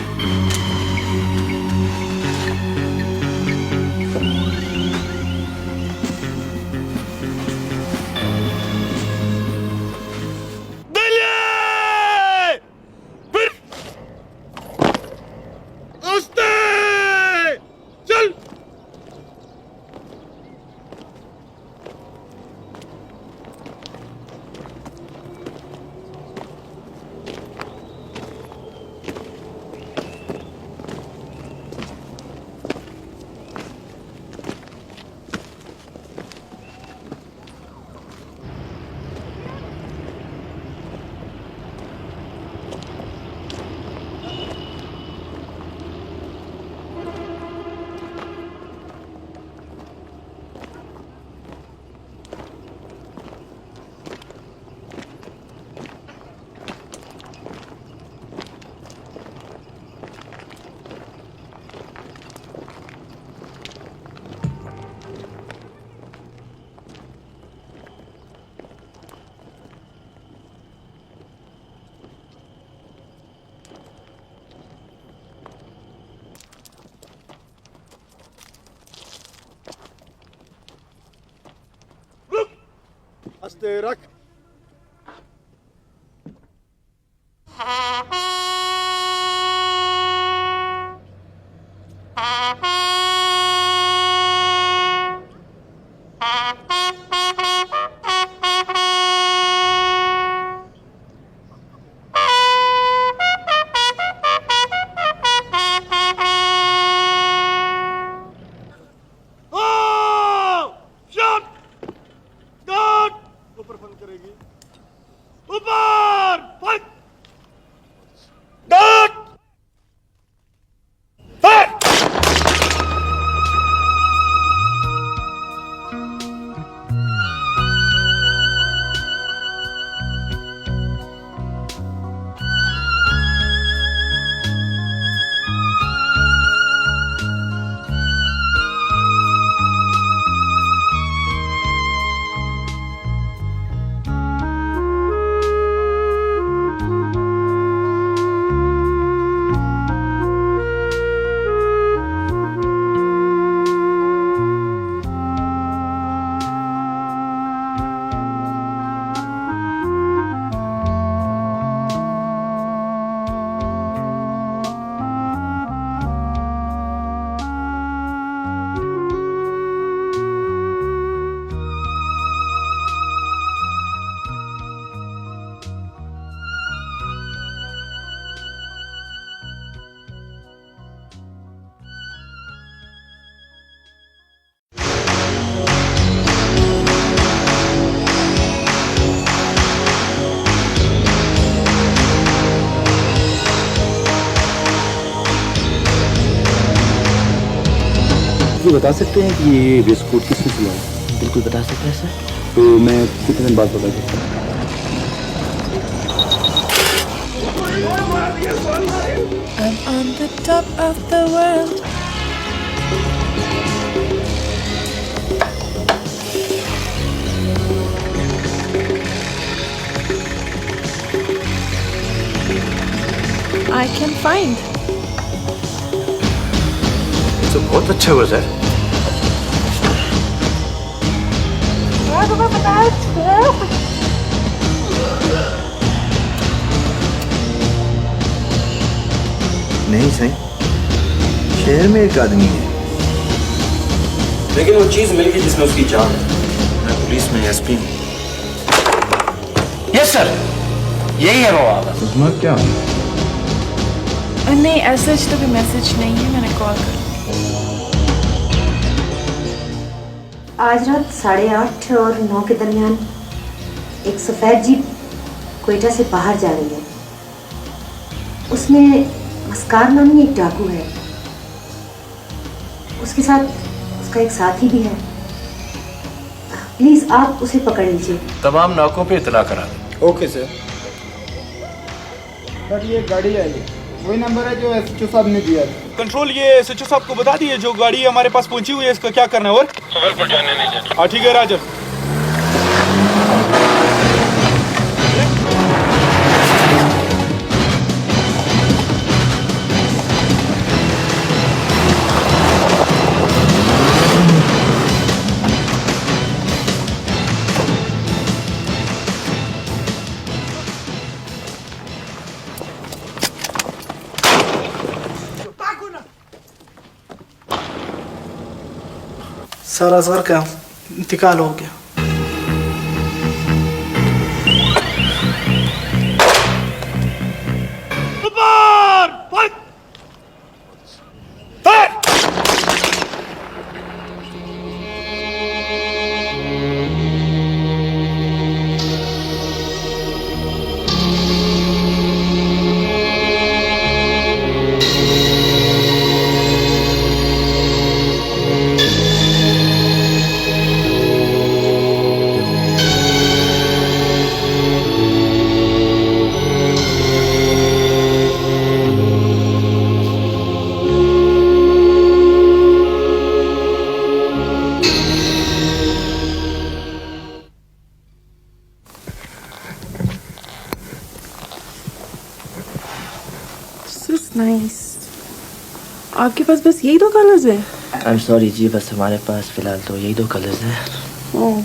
हंसते रख। ऊपर फन करेगी, ऊपर फन, डाट, फन। ये बता सकते हैं कि ये बिस्कुट किसने खिलाया? बिल्कुल बता सकते हैं सर। तो मैं कितने दिन बाद बता सकता हूँ? I'm on the top of the world. I can find. तो बहुत अच्छा हुआ सर। नहीं सही, शहर में एक आदमी है, लेकिन वो चीज मिल गई जिसमें उसकी जान है। मैं पुलिस में एसपी हूँ। यस सर, यही है वो आवाज। तुम्हारा क्या? नहीं, ऐसा तो कोई मैसेज नहीं है, मैंने कॉल कर। आज रात 8:30 और 9 के दरमियान एक सफ़ेद जीप क्वेटा से बाहर जा रही है। उसमें मस्कार नामी एक डाकू है, उसके साथ उसका एक साथी भी है। प्लीज आप उसे पकड़ लीजिए। तमाम नाकों पे इतला करा दें। Okay sir. सर ये गाड़ी आई है, वही नंबर है जो एसएचओ साहब ने दिया था। कंट्रोल, ये एसएचओ साहब को बता दिए जो गाड़ी हमारे पास पहुंची हुई है, इसका क्या करना है? और खबर पर जाने नहीं देना। हाँ ठीक है राजन। सर असगर का इंतकाल हो गया। नाइस। आपके पास बस यही 2 कलर्स हैं? आई एम सॉरी जी, बस हमारे पास फिलहाल तो यही 2 कलर्स हैं। Oh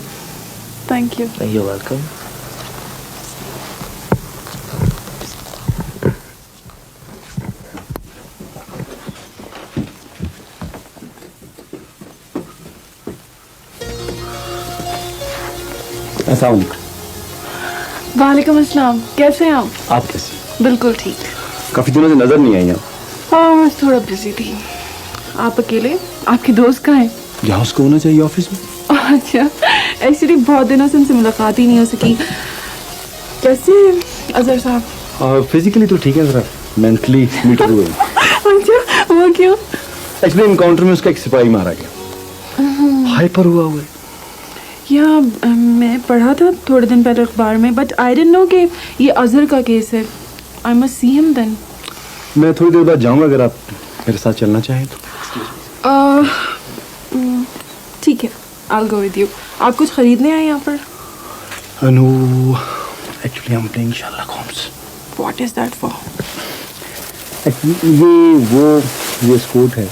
thank you. You're welcome. अस्सलाम वालेकुम। वालेकुम अस्सलाम, कैसे हैं आप? आप कैसे? बिल्कुल ठीक। काफी दिनों से नजर नहीं आई आप। हाँ मैं थोड़ा बिजी थी। आप अकेले? आपके दोस्त कहाँ हैं? यहाँ उसको होना चाहिए ऑफिस में। अच्छा, एक्चुअली बहुत दिनों से उनसे मुलाकात ही नहीं हो सकी। कैसे अजहर साहब? फिजिकली तो ठीक है, जरा मेंटली मीट हुए। अच्छा, वो क्यों? एक्चुअली इनकाउंटर में उसका एक सिपाही मारा गया, हाइपर हुआ हुआ है। या मैं पढ़ा था थोड़े दिन पहले अखबार में, बट आई डिडंट नो कि ये अजहर का केस है। I must see him then. मैं थोड़ी देर बाद जाऊंगा, अगर आप मेरे साथ चलना चाहें तो। ठीक है, I'll go with you. आप कुछ खरीदने आए यहाँ पर? No, actually I'm playing Sherlock Holmes. What is that for? ये स्कोट है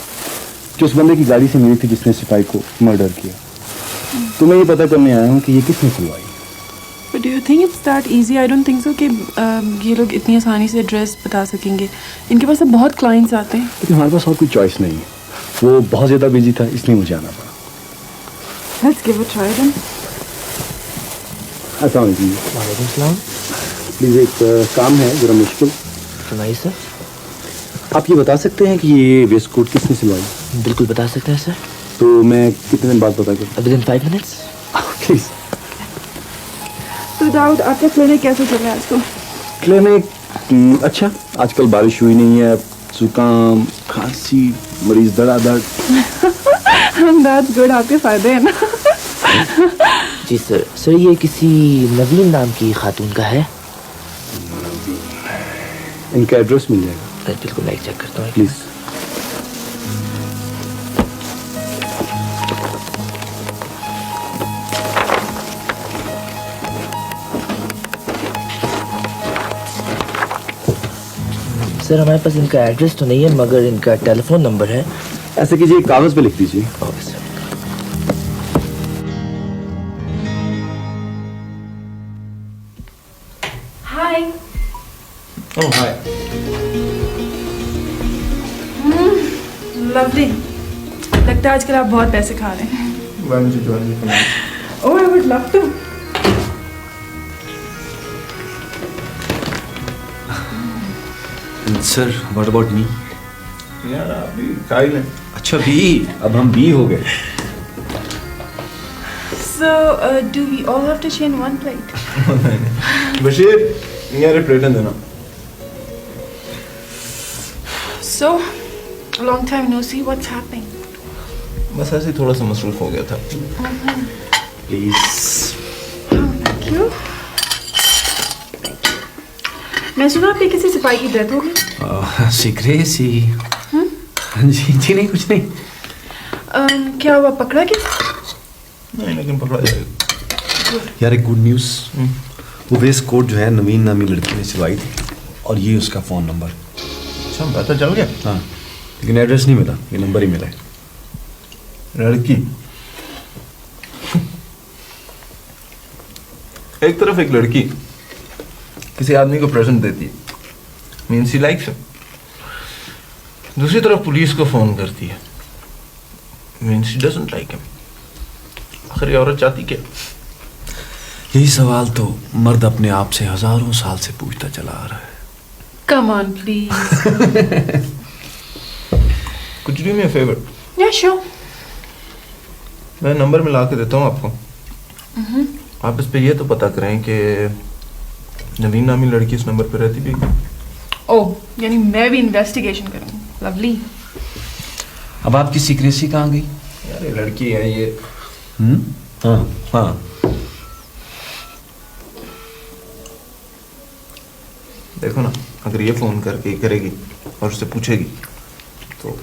जो उस बंदे की गाड़ी से मिली थी जिसने सिपाही को मर्डर किया। तो मैं ये पता करने आया हूँ कि ये किसने खुलवाई। But do you think it's that easy? I don't think so कि ये लोग इतनी आसानी से एड्रेस बता सकेंगे। इनके पास अब बहुत क्लाइंट्स आते हैं। लेकिन हमारे पास और कोई चॉइस नहीं है, वो बहुत ज़्यादा बिजी था इसलिए मुझे आना पड़ा। Let's give it a try then. अस्सलाम वालेकुम। वालेकुम सलाम। प्लीज़ एक काम है ज़रा मुश्किल। सुनाइए सर। आप ये बता सकते हैं कि ये वेस्ट कोट किसने सिलवाई? बिल्कुल बता सकते हैं सर। तो मैं कितने दिन बाद पता करूँ? Within 5 minutes. प्लीज़। तो दाऊद, आपका क्लिनिक कैसे चल रहा है आजकल? क्लिनिक अच्छा, आजकल बारिश हुई नहीं है, जुकाम खांसी मरीज धड़ाधड़। That's good, आपके फायदे हैं ना। जी सर। सर ये किसी नवीन नाम की खातून का है? इनका एड्रेस मिल जाएगा? बिल्कुल, मैं चेक करता हूँ प्लीज़। सर हमारे पास इनका एड्रेस तो नहीं है, मगर इनका टेलीफोन नंबर है। ऐसे कीजिए, कागज पे लिख दीजिए। Okay sir. Hi. Oh hi. Lovely. लगता है आजकल आप बहुत पैसे खा रहे हैं। Why don't you join me for lunch? Oh, I would love to. Sir what about me? यार आप भी खा ही लें। अच्छा बी, अब हम बी हो गए। So, do we all have to share in one plate? Bashir, यार प्लेटन देना। So, long time no see. What's happening? बस ऐसे ही थोड़ा सा मसरूफ हो गया था। प्लीज। Thank you. मैं सुना आपके किसी सिपाही की डेथ हो गई। सीक्रेसी। जी नहीं, कुछ नहीं। क्या हुआ, पकड़ा क्या? नहीं, लेकिन पकड़ा जाएगा। यार एक गुड न्यूज़, वो वेस्ट कोट जो है नवीन नामी लड़की ने सिलवाई थी, और ये उसका फ़ोन नंबर। अच्छा, पता चल गया? हाँ, लेकिन एड्रेस नहीं मिला, ये नंबर ही मिला है। लड़की एक तरफ एक लड़की किसी आदमी को प्रेजेंट देती है, मीन्स शी लाइक्स हिम। दूसरी तरफ पुलिस को फोन करती है, means she doesn't like him. आखिर ये औरत चाहती क्या? यही सवाल तो मर्द अपने आप से हजारों साल से पूछता चला आ रहा है। Come on, please. कुछ do me a favor? Yeah, sure. मैं नंबर मिला के देता हूँ आपको। आप इस पे ये तो पता करें कि नवीन नामी लड़की इस नंबर पे रहती भी। ओह, यानी मैं भी इन्वेस्टिगेशन करूँ। लवली। अब आपकी सीक्रेसी कहाँ गई? यार ये लड़की है ये। हाँ हाँ। देखो ना, अगर ये फोन करके करेगी और उससे पूछेगी तो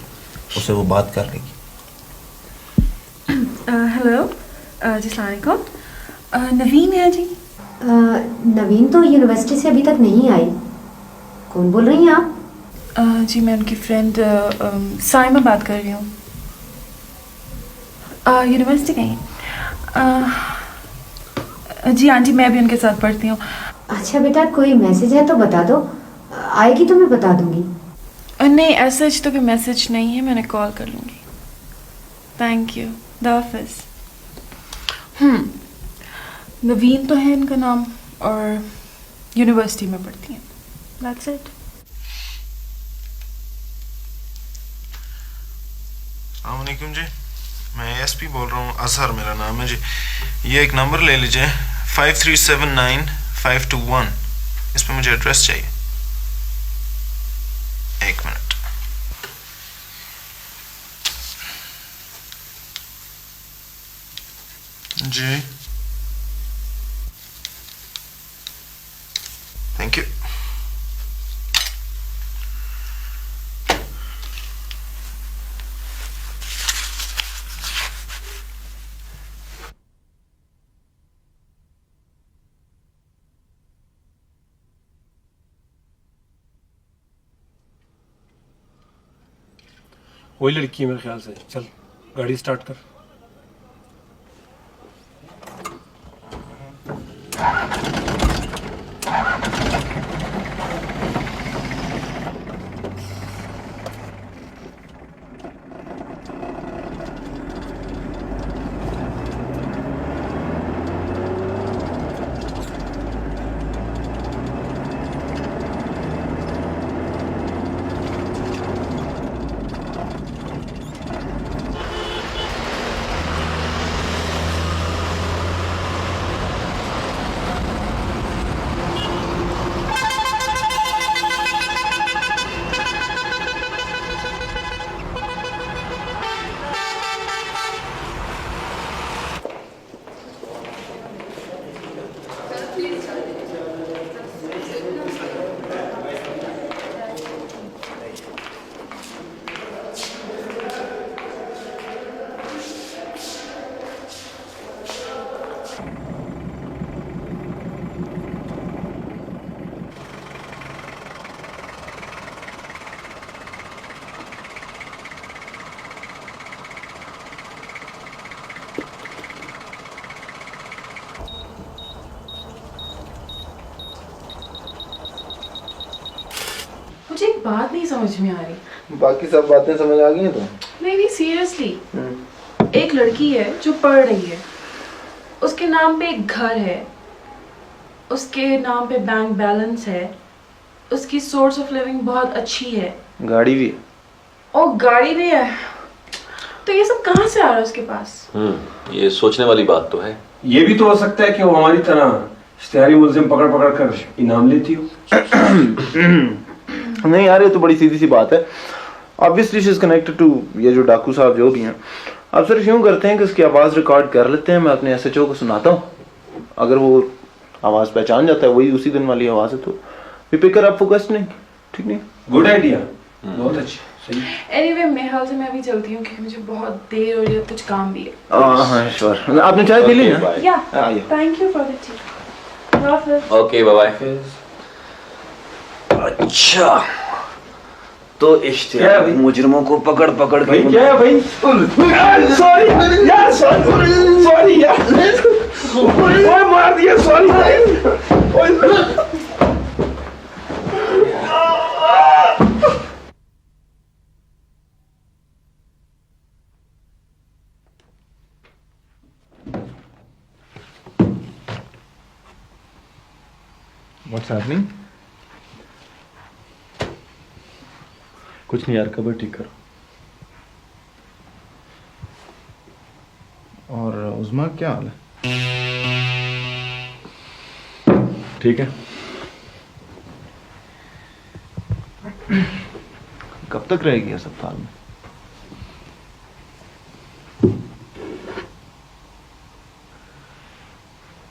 उसे वो बात कर लेगी। हेलो जी, अस्सलाम वालेकुम। नवीन है जी। नवीन तो यूनिवर्सिटी से अभी तक नहीं आई। कौन बोल रही हैं आप? जी मैं उनकी फ्रेंड साइमा बात कर रही हूँ। यूनिवर्सिटी गई। जी आंटी, मैं भी उनके साथ पढ़ती हूँ। अच्छा बेटा, कोई मैसेज है तो बता दो, आएगी तो मैं बता दूंगी। नहीं, ऐसा तो कोई मैसेज नहीं है, मैंने कॉल कर लूँगी। Thank you, the office. Naveen तो है इनका नाम और यूनिवर्सिटी में पढ़ती हैं। That's it. अस्सलामुअलैकुम जी, मैं एसपी बोल रहा हूँ, अजहर मेरा नाम है जी। ये एक नंबर ले लीजिए 5379521, इस पर मुझे एड्रेस चाहिए। एक मिनट जी, थैंक यू। वही लड़की है मेरे ख्याल से। चल गाड़ी स्टार्ट कर। मुझे एक बात नहीं समझ में आ रही। बाकी सब बातें समझ आ गई हैं तो? नहीं, सीरियसली। एक लड़की है जो पढ़ रही है, उसके नाम पे एक घर है, उसके नाम पे बैंक बैलेंस है, उसकी सोर्स ऑफ लिविंग बहुत अच्छी है, गाड़ी भी है और गाड़ी भी है। तो ये सब कहाँ से आ रहा है उसके पास? ये सोचने वाली बात तो है। ये भी तो हो सकता है कि वो हमारी तरह इश्तिहारी मुलजिम पकड़ पकड़ कर इनाम लेती हो। नहीं यार, ये तो बड़ी सीधी सी बात है। Obviously she is connected to ये जो डाकू साहब जो भी हैं। आप सिर्फ यूँ करते हैं कि उसकी आवाज़ रिकॉर्ड कर लेते हैं, मैं अपने SHO को सुनाता हूँ, अगर वो आवाज़ पहचान जाता है वही उसी दिन वाली आवाज़ है तो we pick up for questioning. ठीक नहीं? गुड आइडिया, बहुत अच्छी, सही। एनीवे, मेरे ख्याल से मैं अभी चलती हूँ क्योंकि मुझे बहुत देर हो रही है, कुछ काम भी है। हाँ श्योर। आपने चाय पी ली ना? Yeah, thank you for the tea. Okay, bye bye. अच्छा, तो इश्तिहारी मुजरिमों को पकड़ पकड़ के क्या है भाई? सॉरी यार, सॉरी यार, ओए मार दिया, सॉरी। What's happening? कुछ नहीं यार, कबर ठीक करो। और उस्मा क्या हाल है? ठीक है। कब तक रहेगी अस्पताल में?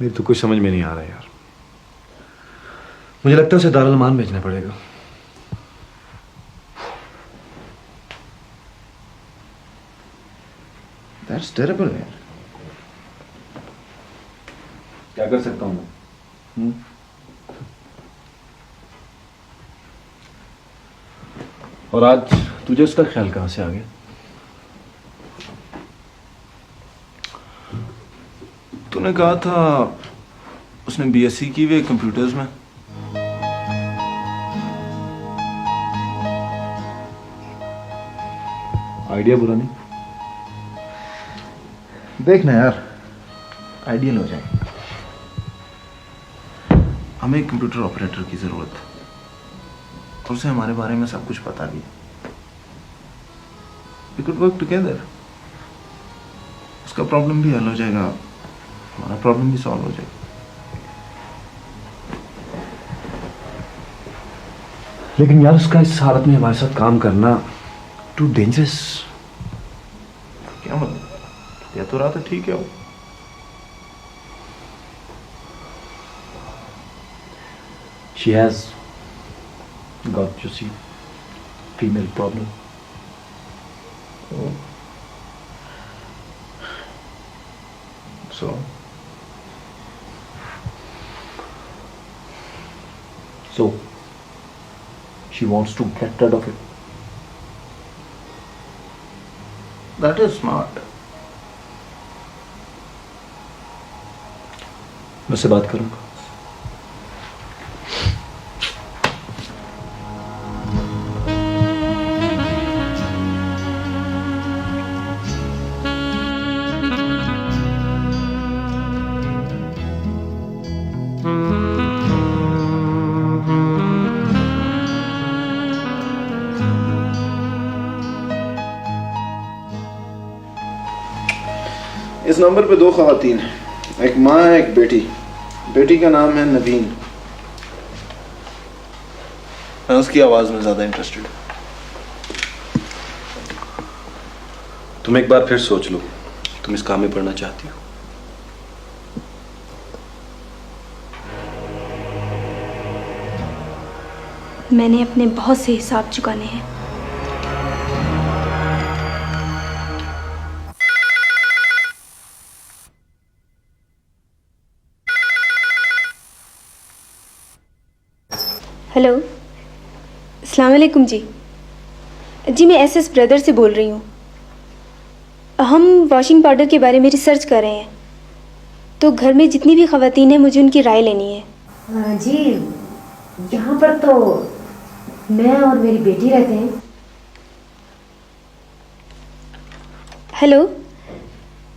मेरी तो कुछ समझ में नहीं आ रहा यार। मुझे लगता है उसे दारुल अमान भेजना पड़ेगा। That's terrible यार। क्या कर सकता हूँ मैं? और आज तुझे उसका ख्याल कहाँ से आ गया? तूने कहा था उसने बीएससी की हुई है कंप्यूटर्स में। आइडिया बुरा नहीं। देखना यार, आइडियल हो जाए। हमें एक कंप्यूटर ऑपरेटर की जरूरत है और उसे हमारे बारे में सब कुछ पता भी है। We could work together। उसका प्रॉब्लम भी हल हो जाएगा, हमारा प्रॉब्लम भी सॉल्व हो जाएगा। लेकिन यार उसका इस हालत में हमारे साथ काम करना टू डेंजरस। क्या मतलब? कह तो रहा था ठीक है वो। She has got, you see, female problem. So? So, she wants to get rid of it. That is smart. मैं उससे बात करूंगा। इस नंबर पे 2 खवातीन हैं, एक माँ है एक बेटी। बेटी का नाम है नवीन। मैं उसकी आवाज में ज्यादा इंटरेस्टेड हूँ। तुम एक बार फिर सोच लो, तुम इस काम में पढ़ना चाहती हो? मैंने अपने बहुत से हिसाब चुकाने हैं। हेलो, अस्सलाम वालेकुम जी। जी मैं एसएस ब्रदर से बोल रही हूँ। हम वॉशिंग पाउडर के बारे में रिसर्च कर रहे हैं, तो घर में जितनी भी ख़वातीन हैं मुझे उनकी राय लेनी है। जी यहाँ पर तो मैं और मेरी बेटी रहते हैं। हेलो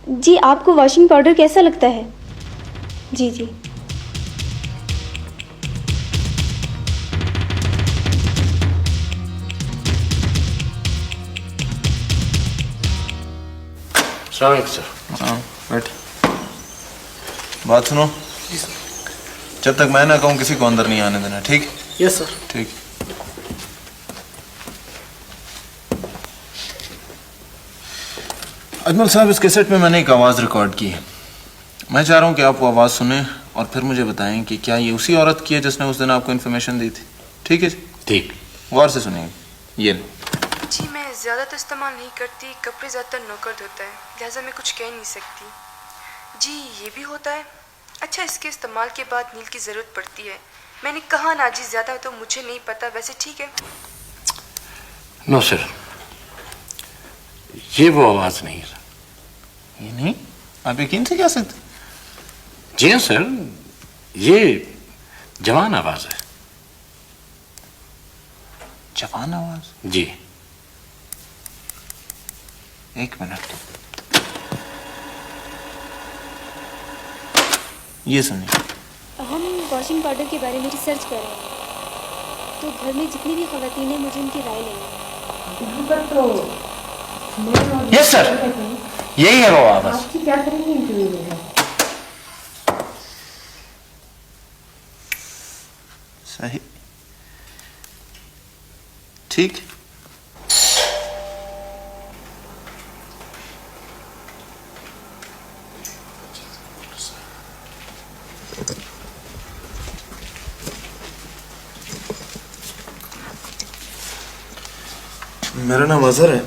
जी, आपको वॉशिंग पाउडर कैसा लगता है? जी जी। सर। हाँ बैठ। बात सुनो, जब तक मैं ना कहूँ किसी को अंदर नहीं आने देना, ठीक? Yes sir. ठीक। अजमल साहब, इस कैसेट में मैंने एक आवाज़ रिकॉर्ड की है। मैं चाह रहा हूँ कि आप वो आवाज़ सुने और फिर मुझे बताएं कि क्या ये उसी औरत की है जिसने उस दिन आपको इन्फॉर्मेशन दी थी। ठीक है? ठीक। गौर से सुनिए। ये जी मैं ज़्यादा तो इस्तेमाल नहीं करती, कपड़े ज़्यादातर नौकर्द होता है, लिहाजा मैं कुछ कह नहीं सकती। जी ये भी होता है। अच्छा, इसके इस्तेमाल के बाद नील की ज़रूरत पड़ती है। मैंने कहा ना जी, ज़्यादा तो मुझे नहीं पता, वैसे ठीक है। नो सर, ये वो आवाज़ नहीं है। ये नहीं? आप यकीन से कह सकते? जी हाँ सर, ये जवान आवाज़ है। जवान आवाज़? जी। एक मिनट, ये सुनिए। हम वॉशिंग पाउडर के बारे में रिसर्च कर रहे हैं, तो घर में जितनी भी ख़वातीन हैं मुझे उनकी राय लेनी है। यहाँ पर तो यस सर, यही है वो आवाज़। आपकी क्या करेंगे इंटरव्यू में? सही, ठीक। मेरा नाम अजहर है,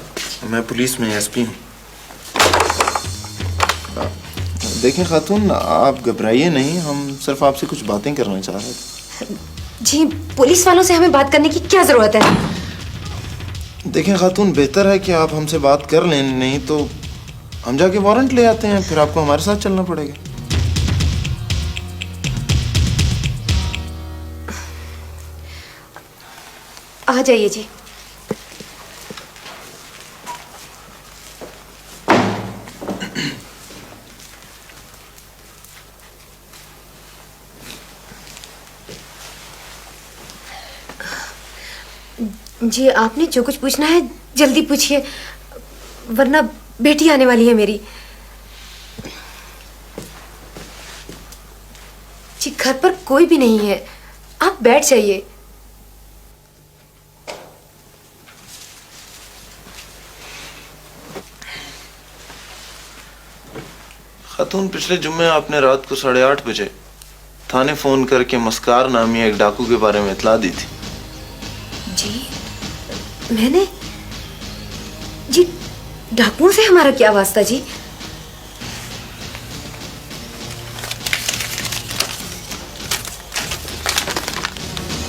मैं पुलिस में एसपी हूँ। देखें खातून, आप घबराइए नहीं, हम सिर्फ आपसे कुछ बातें करना चाह रहे थे। जी पुलिस वालों से हमें बात करने की क्या जरूरत है? देखें खातून, बेहतर है कि आप हमसे बात कर लें, नहीं तो हम जाके वारंट ले आते हैं, फिर आपको हमारे साथ चलना पड़ेगा। आ जाइए जी। जी आपने जो कुछ पूछना है जल्दी पूछिए, वरना बेटी आने वाली है मेरी। जी घर पर कोई भी नहीं है, आप बैठ जाइए। खातून, पिछले जुम्मे आपने रात को 8:30 बजे थाने फोन करके मस्कार नामी एक डाकू के बारे में इतला दी थी। जी मैंने? जी डाकुओं से हमारा क्या वास्ता जी?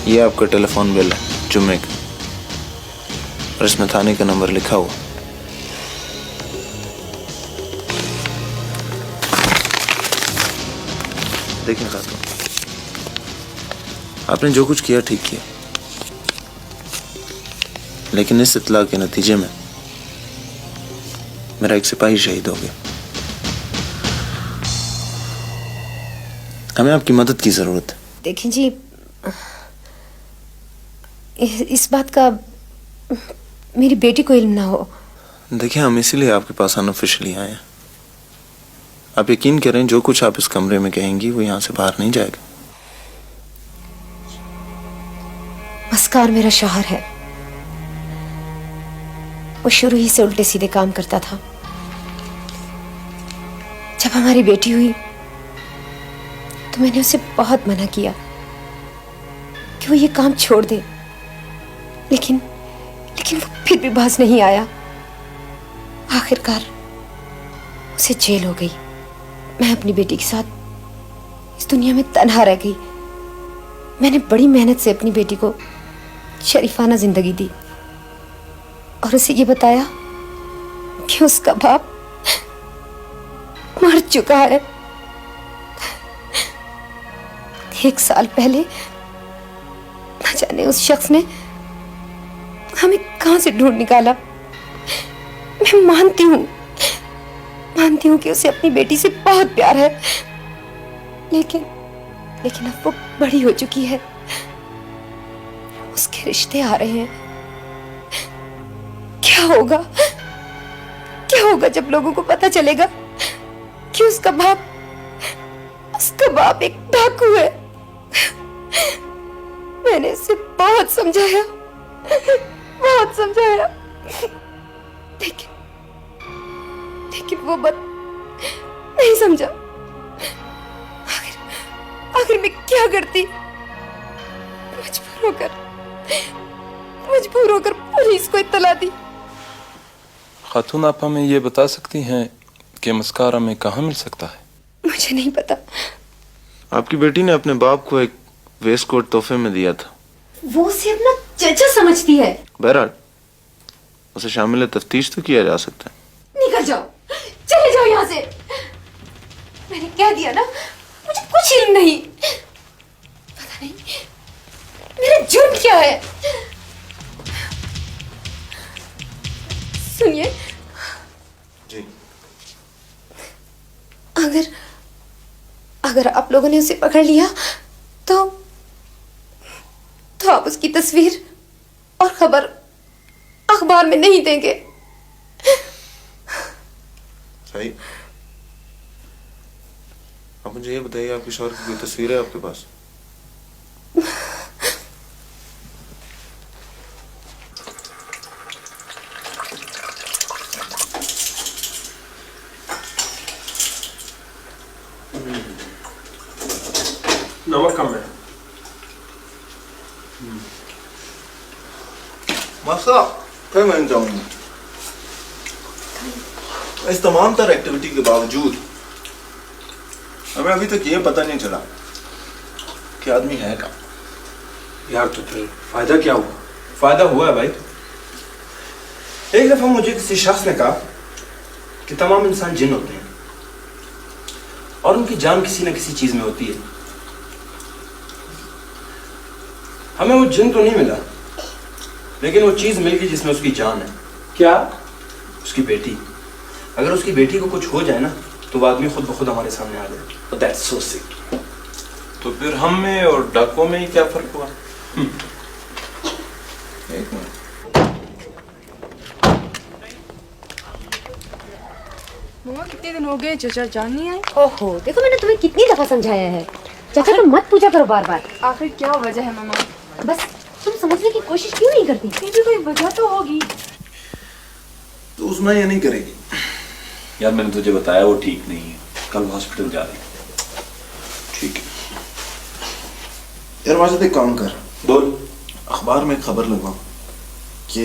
ये आपका टेलीफोन बिल है जुम्मे का, और इसमें थाने का नंबर लिखा हुआ। देखें खातून, आपने जो कुछ किया ठीक किया, लेकिन इस इत्तला के नतीजे में मेरा एक सिपाही शहीद हो गया। हमें आपकी मदद की जरूरत है। देखें जी, इस बात का मेरी बेटी को इल्म ना हो। देखिए, हम इसीलिए आपके पास अनऑफिशियली आए हैं। आप यकीन करें, जो कुछ आप इस कमरे में कहेंगी वो यहाँ से बाहर नहीं जाएगा। मस्कार मेरा शौहर है, वो शुरू ही से उल्टे सीधे काम करता था। जब हमारी बेटी हुई तो मैंने उसे बहुत मना किया कि वो ये काम छोड़ दे, लेकिन वो फिर भी बाज नहीं आया। आखिरकार उसे जेल हो गई। मैं अपनी बेटी के साथ इस दुनिया में तन्हा रह गई। मैंने बड़ी मेहनत से अपनी बेटी को शरीफाना जिंदगी दी और उसे ये बताया कि उसका बाप मर चुका है। 1 साल पहले न जाने उस शख्स ने हमें कहां से ढूंढ निकाला। मैं मानती हूं कि उसे अपनी बेटी से बहुत प्यार है, लेकिन अब वो बड़ी हो चुकी है। उसके रिश्ते आ रहे हैं। क्या होगा जब लोगों को पता चलेगा कि उसका बाप एक डाकू है। मैंने उसे बहुत समझाया, लेकिन वो बात नहीं समझा। आखिर मैं क्या करती? मजबूर होकर पुलिस को इत्तला दी। खातून, आप हमें ये बता सकती हैं कि मस्कार हमें कहाँ मिल सकता है? मुझे नहीं पता। आपकी बेटी ने अपने बाप को एक वेस्ट कोट तोहफे में दिया था। वो उसे अपना चचा समझती है। बहरहाल उसे शामिल तफ्तीश तो किया जा सकता है। निकल जाओ, चले जाओ यहाँ से। मैंने कह दिया ना, मुझे कुछ इल्म नहीं। पता नहीं मेरा जुर्म क्या है। सुनिए जी, अगर आप लोगों ने उसे पकड़ लिया तो आप उसकी तस्वीर और खबर अखबार में नहीं देंगे। सही। अब मुझे ये बताइए, आपके शौहर की कोई तस्वीर है आपके पास? नमक कम है। मसा फिर मैं जाऊंगा। इस तमाम तरह एक्टिविटी के बावजूद हमें अभी तक ये पता नहीं चला कि आदमी है कहाँ। यार तो फिर फायदा क्या हुआ? फायदा हुआ है भाई। एक दफा मुझे किसी शख्स ने कहा कि तमाम इंसान जिन होते हैं और उनकी जान किसी न किसी चीज में होती है। हमें वो जिन तो नहीं मिला, लेकिन वो चीज मिल गई जिसमें उसकी जान है। क्या? उसकी बेटी। अगर उसकी बेटी को कुछ हो जाए ना तो वो आदमी खुद ब खुद हमारे सामने आ जाए। दैट्स सो सिक। तो फिर हम में और डाकुओं में ही क्या फर्क हुआ? एक मिनट। मम्मा कितने दिन हो गए चाचा जान नहीं आए? ओहो, देखो मैंने तुम्हें कितनी दफा समझाया है, चाचा तुम मत पूछा करो बार बार। आखिर क्या वजह है मम्मा? बस तुम समझने की कोशिश क्यों नहीं करती? फिर भी कोई वजह तो होगी। तो उसमें ये नहीं करेगी। यार मैंने तुझे बताया वो ठीक नहीं है, कल हॉस्पिटल जा रही है। ठीक है यार, वाजिद एक काम कर, बोल। अखबार में खबर लगवा कि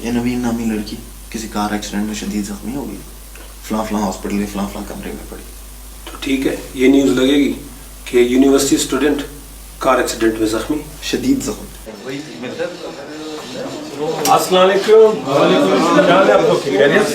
ये नवीन नामी लड़की किसी कार एक्सीडेंट में शदीद जख्मी हो गई, फलां हॉस्पिटल के फलां कमरे में पड़ी। तो ठीक है, ये न्यूज़ लगेगी कि यूनिवर्सिटी स्टूडेंट कार एक्सीडेंट में जख्मी, शदीद जख्मी। अस्सलाम वालेकुम। क्या हाल है आप लोग? खैरियत से?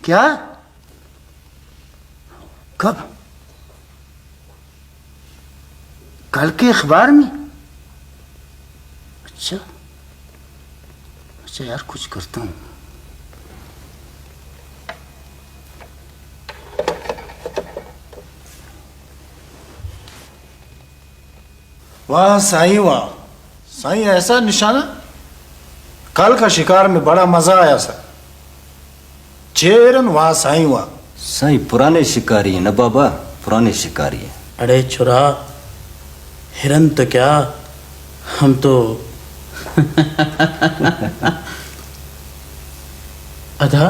क्या? कब? कल के अखबार में? अच्छा अच्छा यार, कुछ करता हूँ। वाह साईं, वाह साईं, ऐसा निशाना। कल का शिकार में बड़ा मजा आया सर। चेरन वाह साईं, वाह साईं। पुराने शिकारी है ना बाबा, पुराने शिकारी है। अरे छुरा, हिरन तो क्या, हम तो अधा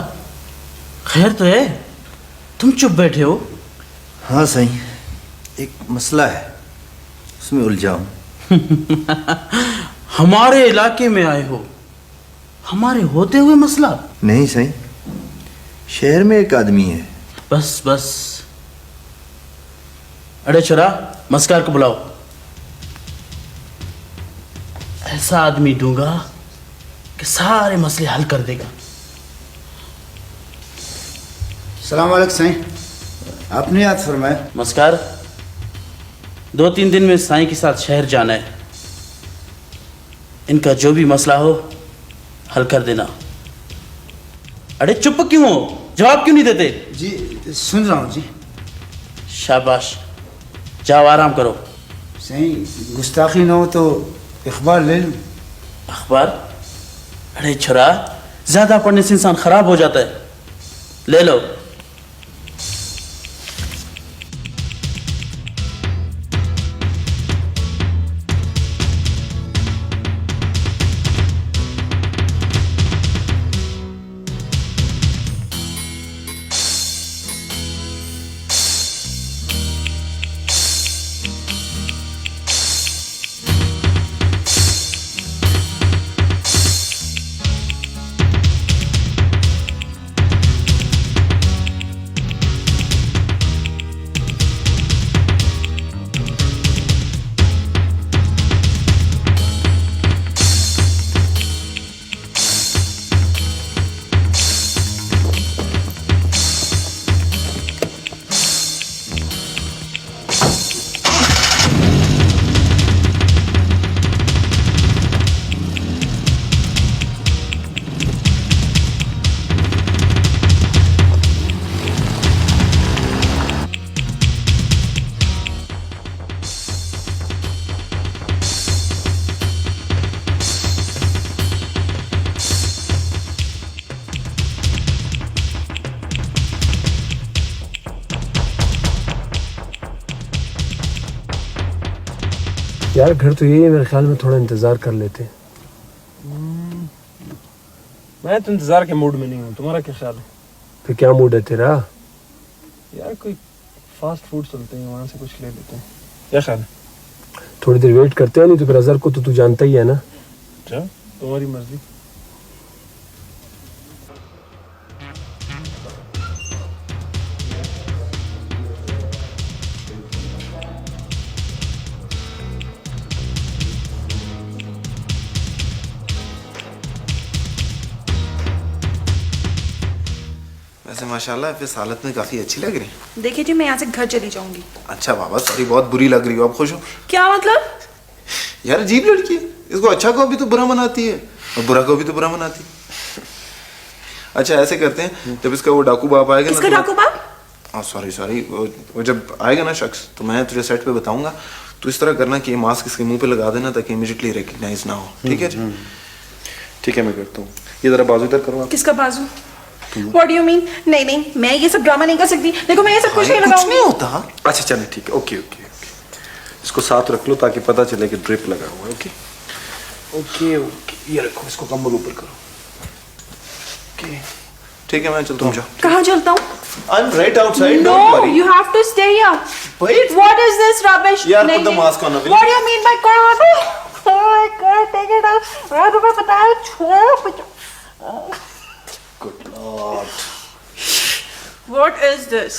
खैर तो है, तुम चुप बैठे हो। हाँ साईं, एक मसला है, उसमें उलझा हूं। हमारे इलाके में आए हो, हमारे होते हुए मसला? नहीं साईं, शहर में एक आदमी है। बस बस। अरे छुरा, मस्कार को बुलाओ। ऐसा आदमी दूंगा कि सारे मसले हल कर देगा। सलाम वालेकुम साईं, आपने याद फरमाया। नमस्कार। 2-3 दिन में साईं के साथ शहर जाना है। इनका जो भी मसला हो हल कर देना। अरे चुप क्यों हो, जवाब क्यों नहीं देते? जी सुन रहा हूँ जी। शाबाश, जाओ आराम करो। साईं, गुस्ताखी ना हो तो अखबार ले लूं। अखबार? अरे छुरा, ज्यादा पढ़ने से इंसान खराब हो जाता है, ले लो। यार घर तो यही है, मेरे ख्याल में थोड़ा इंतजार कर लेते हैं। मैं तो इंतजार के मूड में नहीं हूँ, तुम्हारा क्या ख्याल है? फिर क्या मूड है तेरा? यार कोई फास्ट फूड चलते हैं, वहां से कुछ ले लेते हैं, क्या ख्याल है? थोड़ी देर वेट करते हैं, नहीं तो फिर अजहर को तो तू जानता ही है ना। अच्छा, तुम्हारी मर्जी। वैसे माशाल्लाह आप इस हालत में काफी अच्छी लग रही हैं। देखिए जी, मैं यहाँ से घर चली जाऊंगी। अच्छा बाबा सॉरी, बहुत बुरी लग रही हो। आप खुश हो? क्या मतलब? यार अजीब लड़की है, इसको अच्छा को भी तो बुरा मनाती है और बुरा को भी तो बुरा मनाती है। अच्छा ऐसे करते हैं, जब इसका वो डाकू बाप आएगा ना, इसका डाकू बाप? सॉरी, वो जब आएगा ना शख्स, तो मैं तुझे सेट पे बताऊंगा। तो इस तरह करना कि ये मास्क इसके मुंह पे लगा देना ताकि इमीडिएटली रिकग्नाइज ना हो। ठीक है जी? ठीक है, मैं करता हूँ। ये जरा बाजू इधर करो आप। किसका बाजू? What do you mean? नहीं, मैं ये सब ड्रामा नहीं कर सकती। देखो मैं ये सब कुछ नहीं लगाऊंगी। कुछ नहीं होता। अच्छा चलो ठीक है, ओके। इसको साथ रख लो ताकि पता चले कि ड्रिप लगा हुआ है। ओके, ये रखो, इसको कंबल ऊपर करो। ओके, ठीक है, मैं चलता हूँ। कहाँ चलता हूँ? I'm right outside. No, don't worry. you have to stay here. Wait. What is this rubbish? यार put the mask on. What do you mean by oh my God, take it off. मैं तुम्हें बताया छोड़। Good Lord. What is this?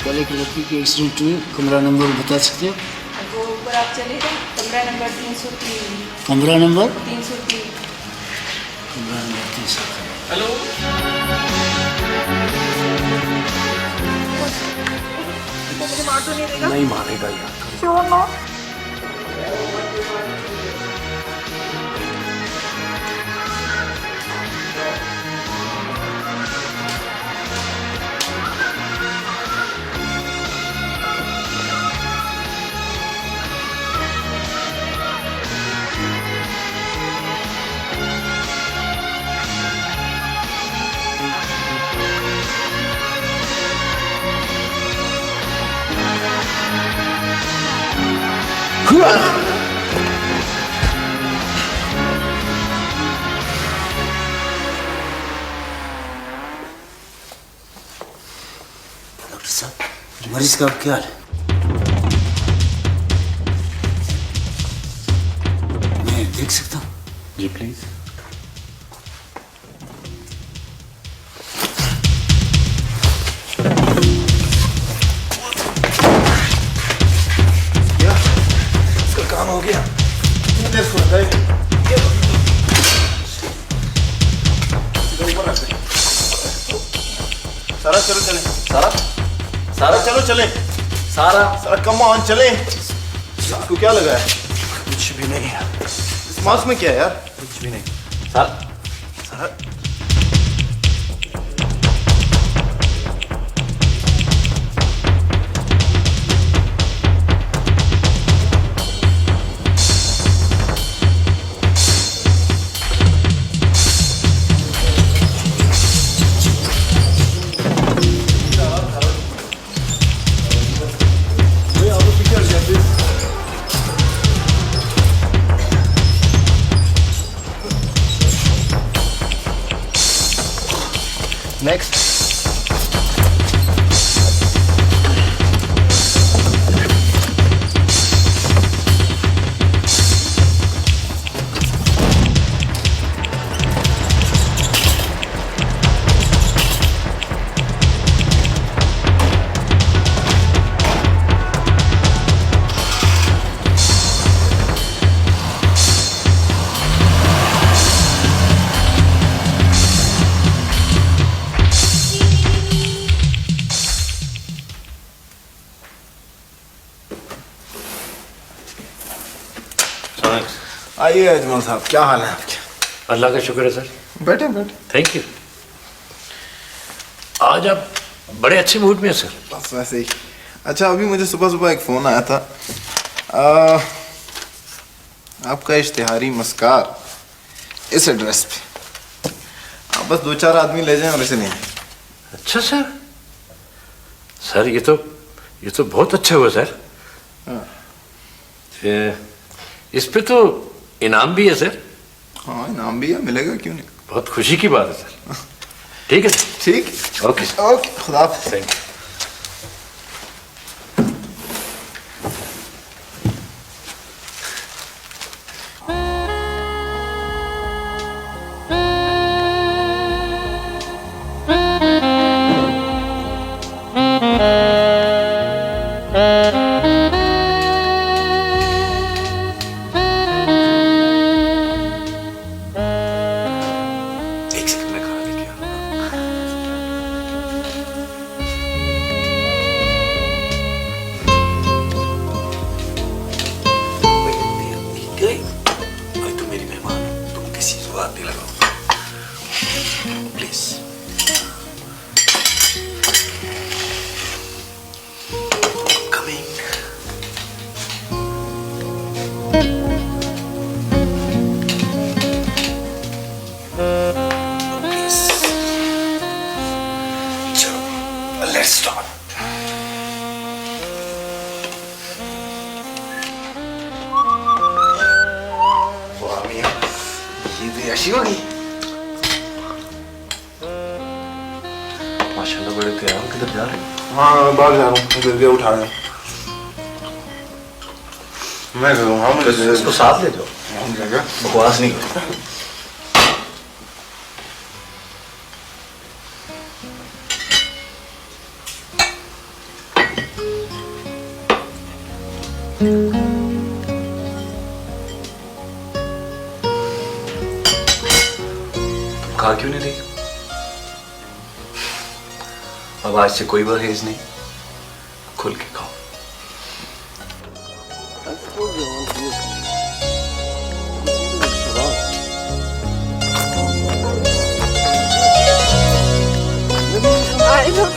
कल एक लड़की की accident हुई, कमरा नंबर बता सकते हो? वो ऊपर आप चले गए, कमरा नंबर 303। कमरा नंबर 303। कमरा नंबर 303। हेलो, मुझे मार तो नहीं देगा? नहीं मारेगा यार। क्यों ना? डॉक्टर साहब, मरीज का क्या हाल है? मैं देख सकता हूँ? जी प्लीज। इसका काम हो गया। कितनी देर सो गए? सारा चलो चले। सारा चलो चले। सारा कम ऑन चले। आपको क्या लगा है? कुछ भी नहीं है। इस मास्क में क्या है यार? कुछ भी नहीं। सारा आइए अजमल साहब, क्या हाल है आपके? अल्लाह का शुक्र है सर। बैठे बैठे। Thank you. आज आप बड़े अच्छे मूड में हैं सर। बस वैसे ही। अच्छा, अभी मुझे सुबह सुबह एक फ़ोन आया था, आपका इश्तिहारी मस्कार इस एड्रेस पे, आप बस 2-4 आदमी ले जाएं और इसे ले आएं। अच्छा सर। सर ये तो बहुत अच्छा हुआ सर। इस पे तो इनाम भी है सर। हाँ, इनाम भी है, मिलेगा क्यों नहीं। बहुत खुशी की बात है सर। ठीक है सर। ठीक। ओके ओके, खुदा हाफ़िज़। Thank you. Let's start. वाह मियां, ये तो ऐसी होगी। माशाल्लाह बड़े तैयार हो, किधर जा रहे हैं? हाँ, बाहर जा रहा हूँ, जल्दी उठा रहा हूँ। मैं करूँगा, मुझे इसको साथ ले जाओ। हम जाएगा, बकवास नहीं करो। खा क्यों नहीं रही? अब आज से कोई परहेज नहीं, खुल के खाओ। I don't.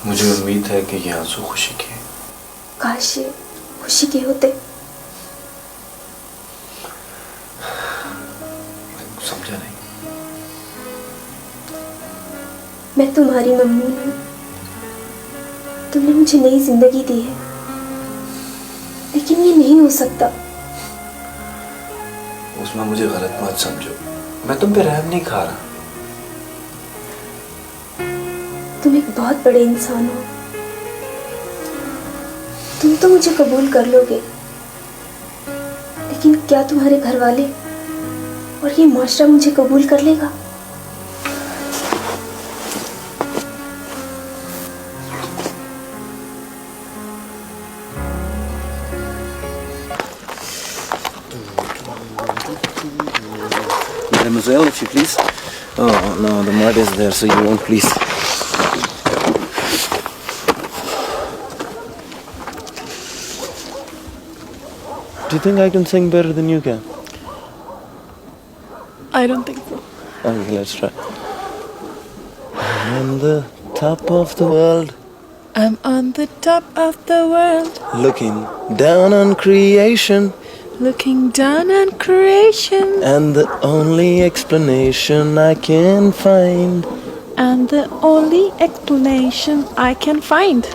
मुझे उम्मीद है कि ये आंसू खुशी के हैं। काश ये खुशी के होते। समझा नहीं। मैं तुम्हारी मम्मी हूँ, तुमने मुझे नई जिंदगी दी है, लेकिन ये नहीं हो सकता। उसमें मुझे गलत मत समझो, मैं तुम पे रहम नहीं खा रहा। तुम एक बहुत बड़े इंसान हो, तुम तो मुझे कबूल कर लोगे, लेकिन क्या तुम्हारे घर वाले और ये माशरा मुझे कबूल कर लेगा? Mademoiselle, if you please. Oh no, the mud is there, so you won't please. Do you think I can sing better than you can? I don't think so. Okay, let's try. I'm on the top of the world, I'm on the top of the world, looking down on creation, looking down on creation, and the only explanation I can find. and the only explanation I can find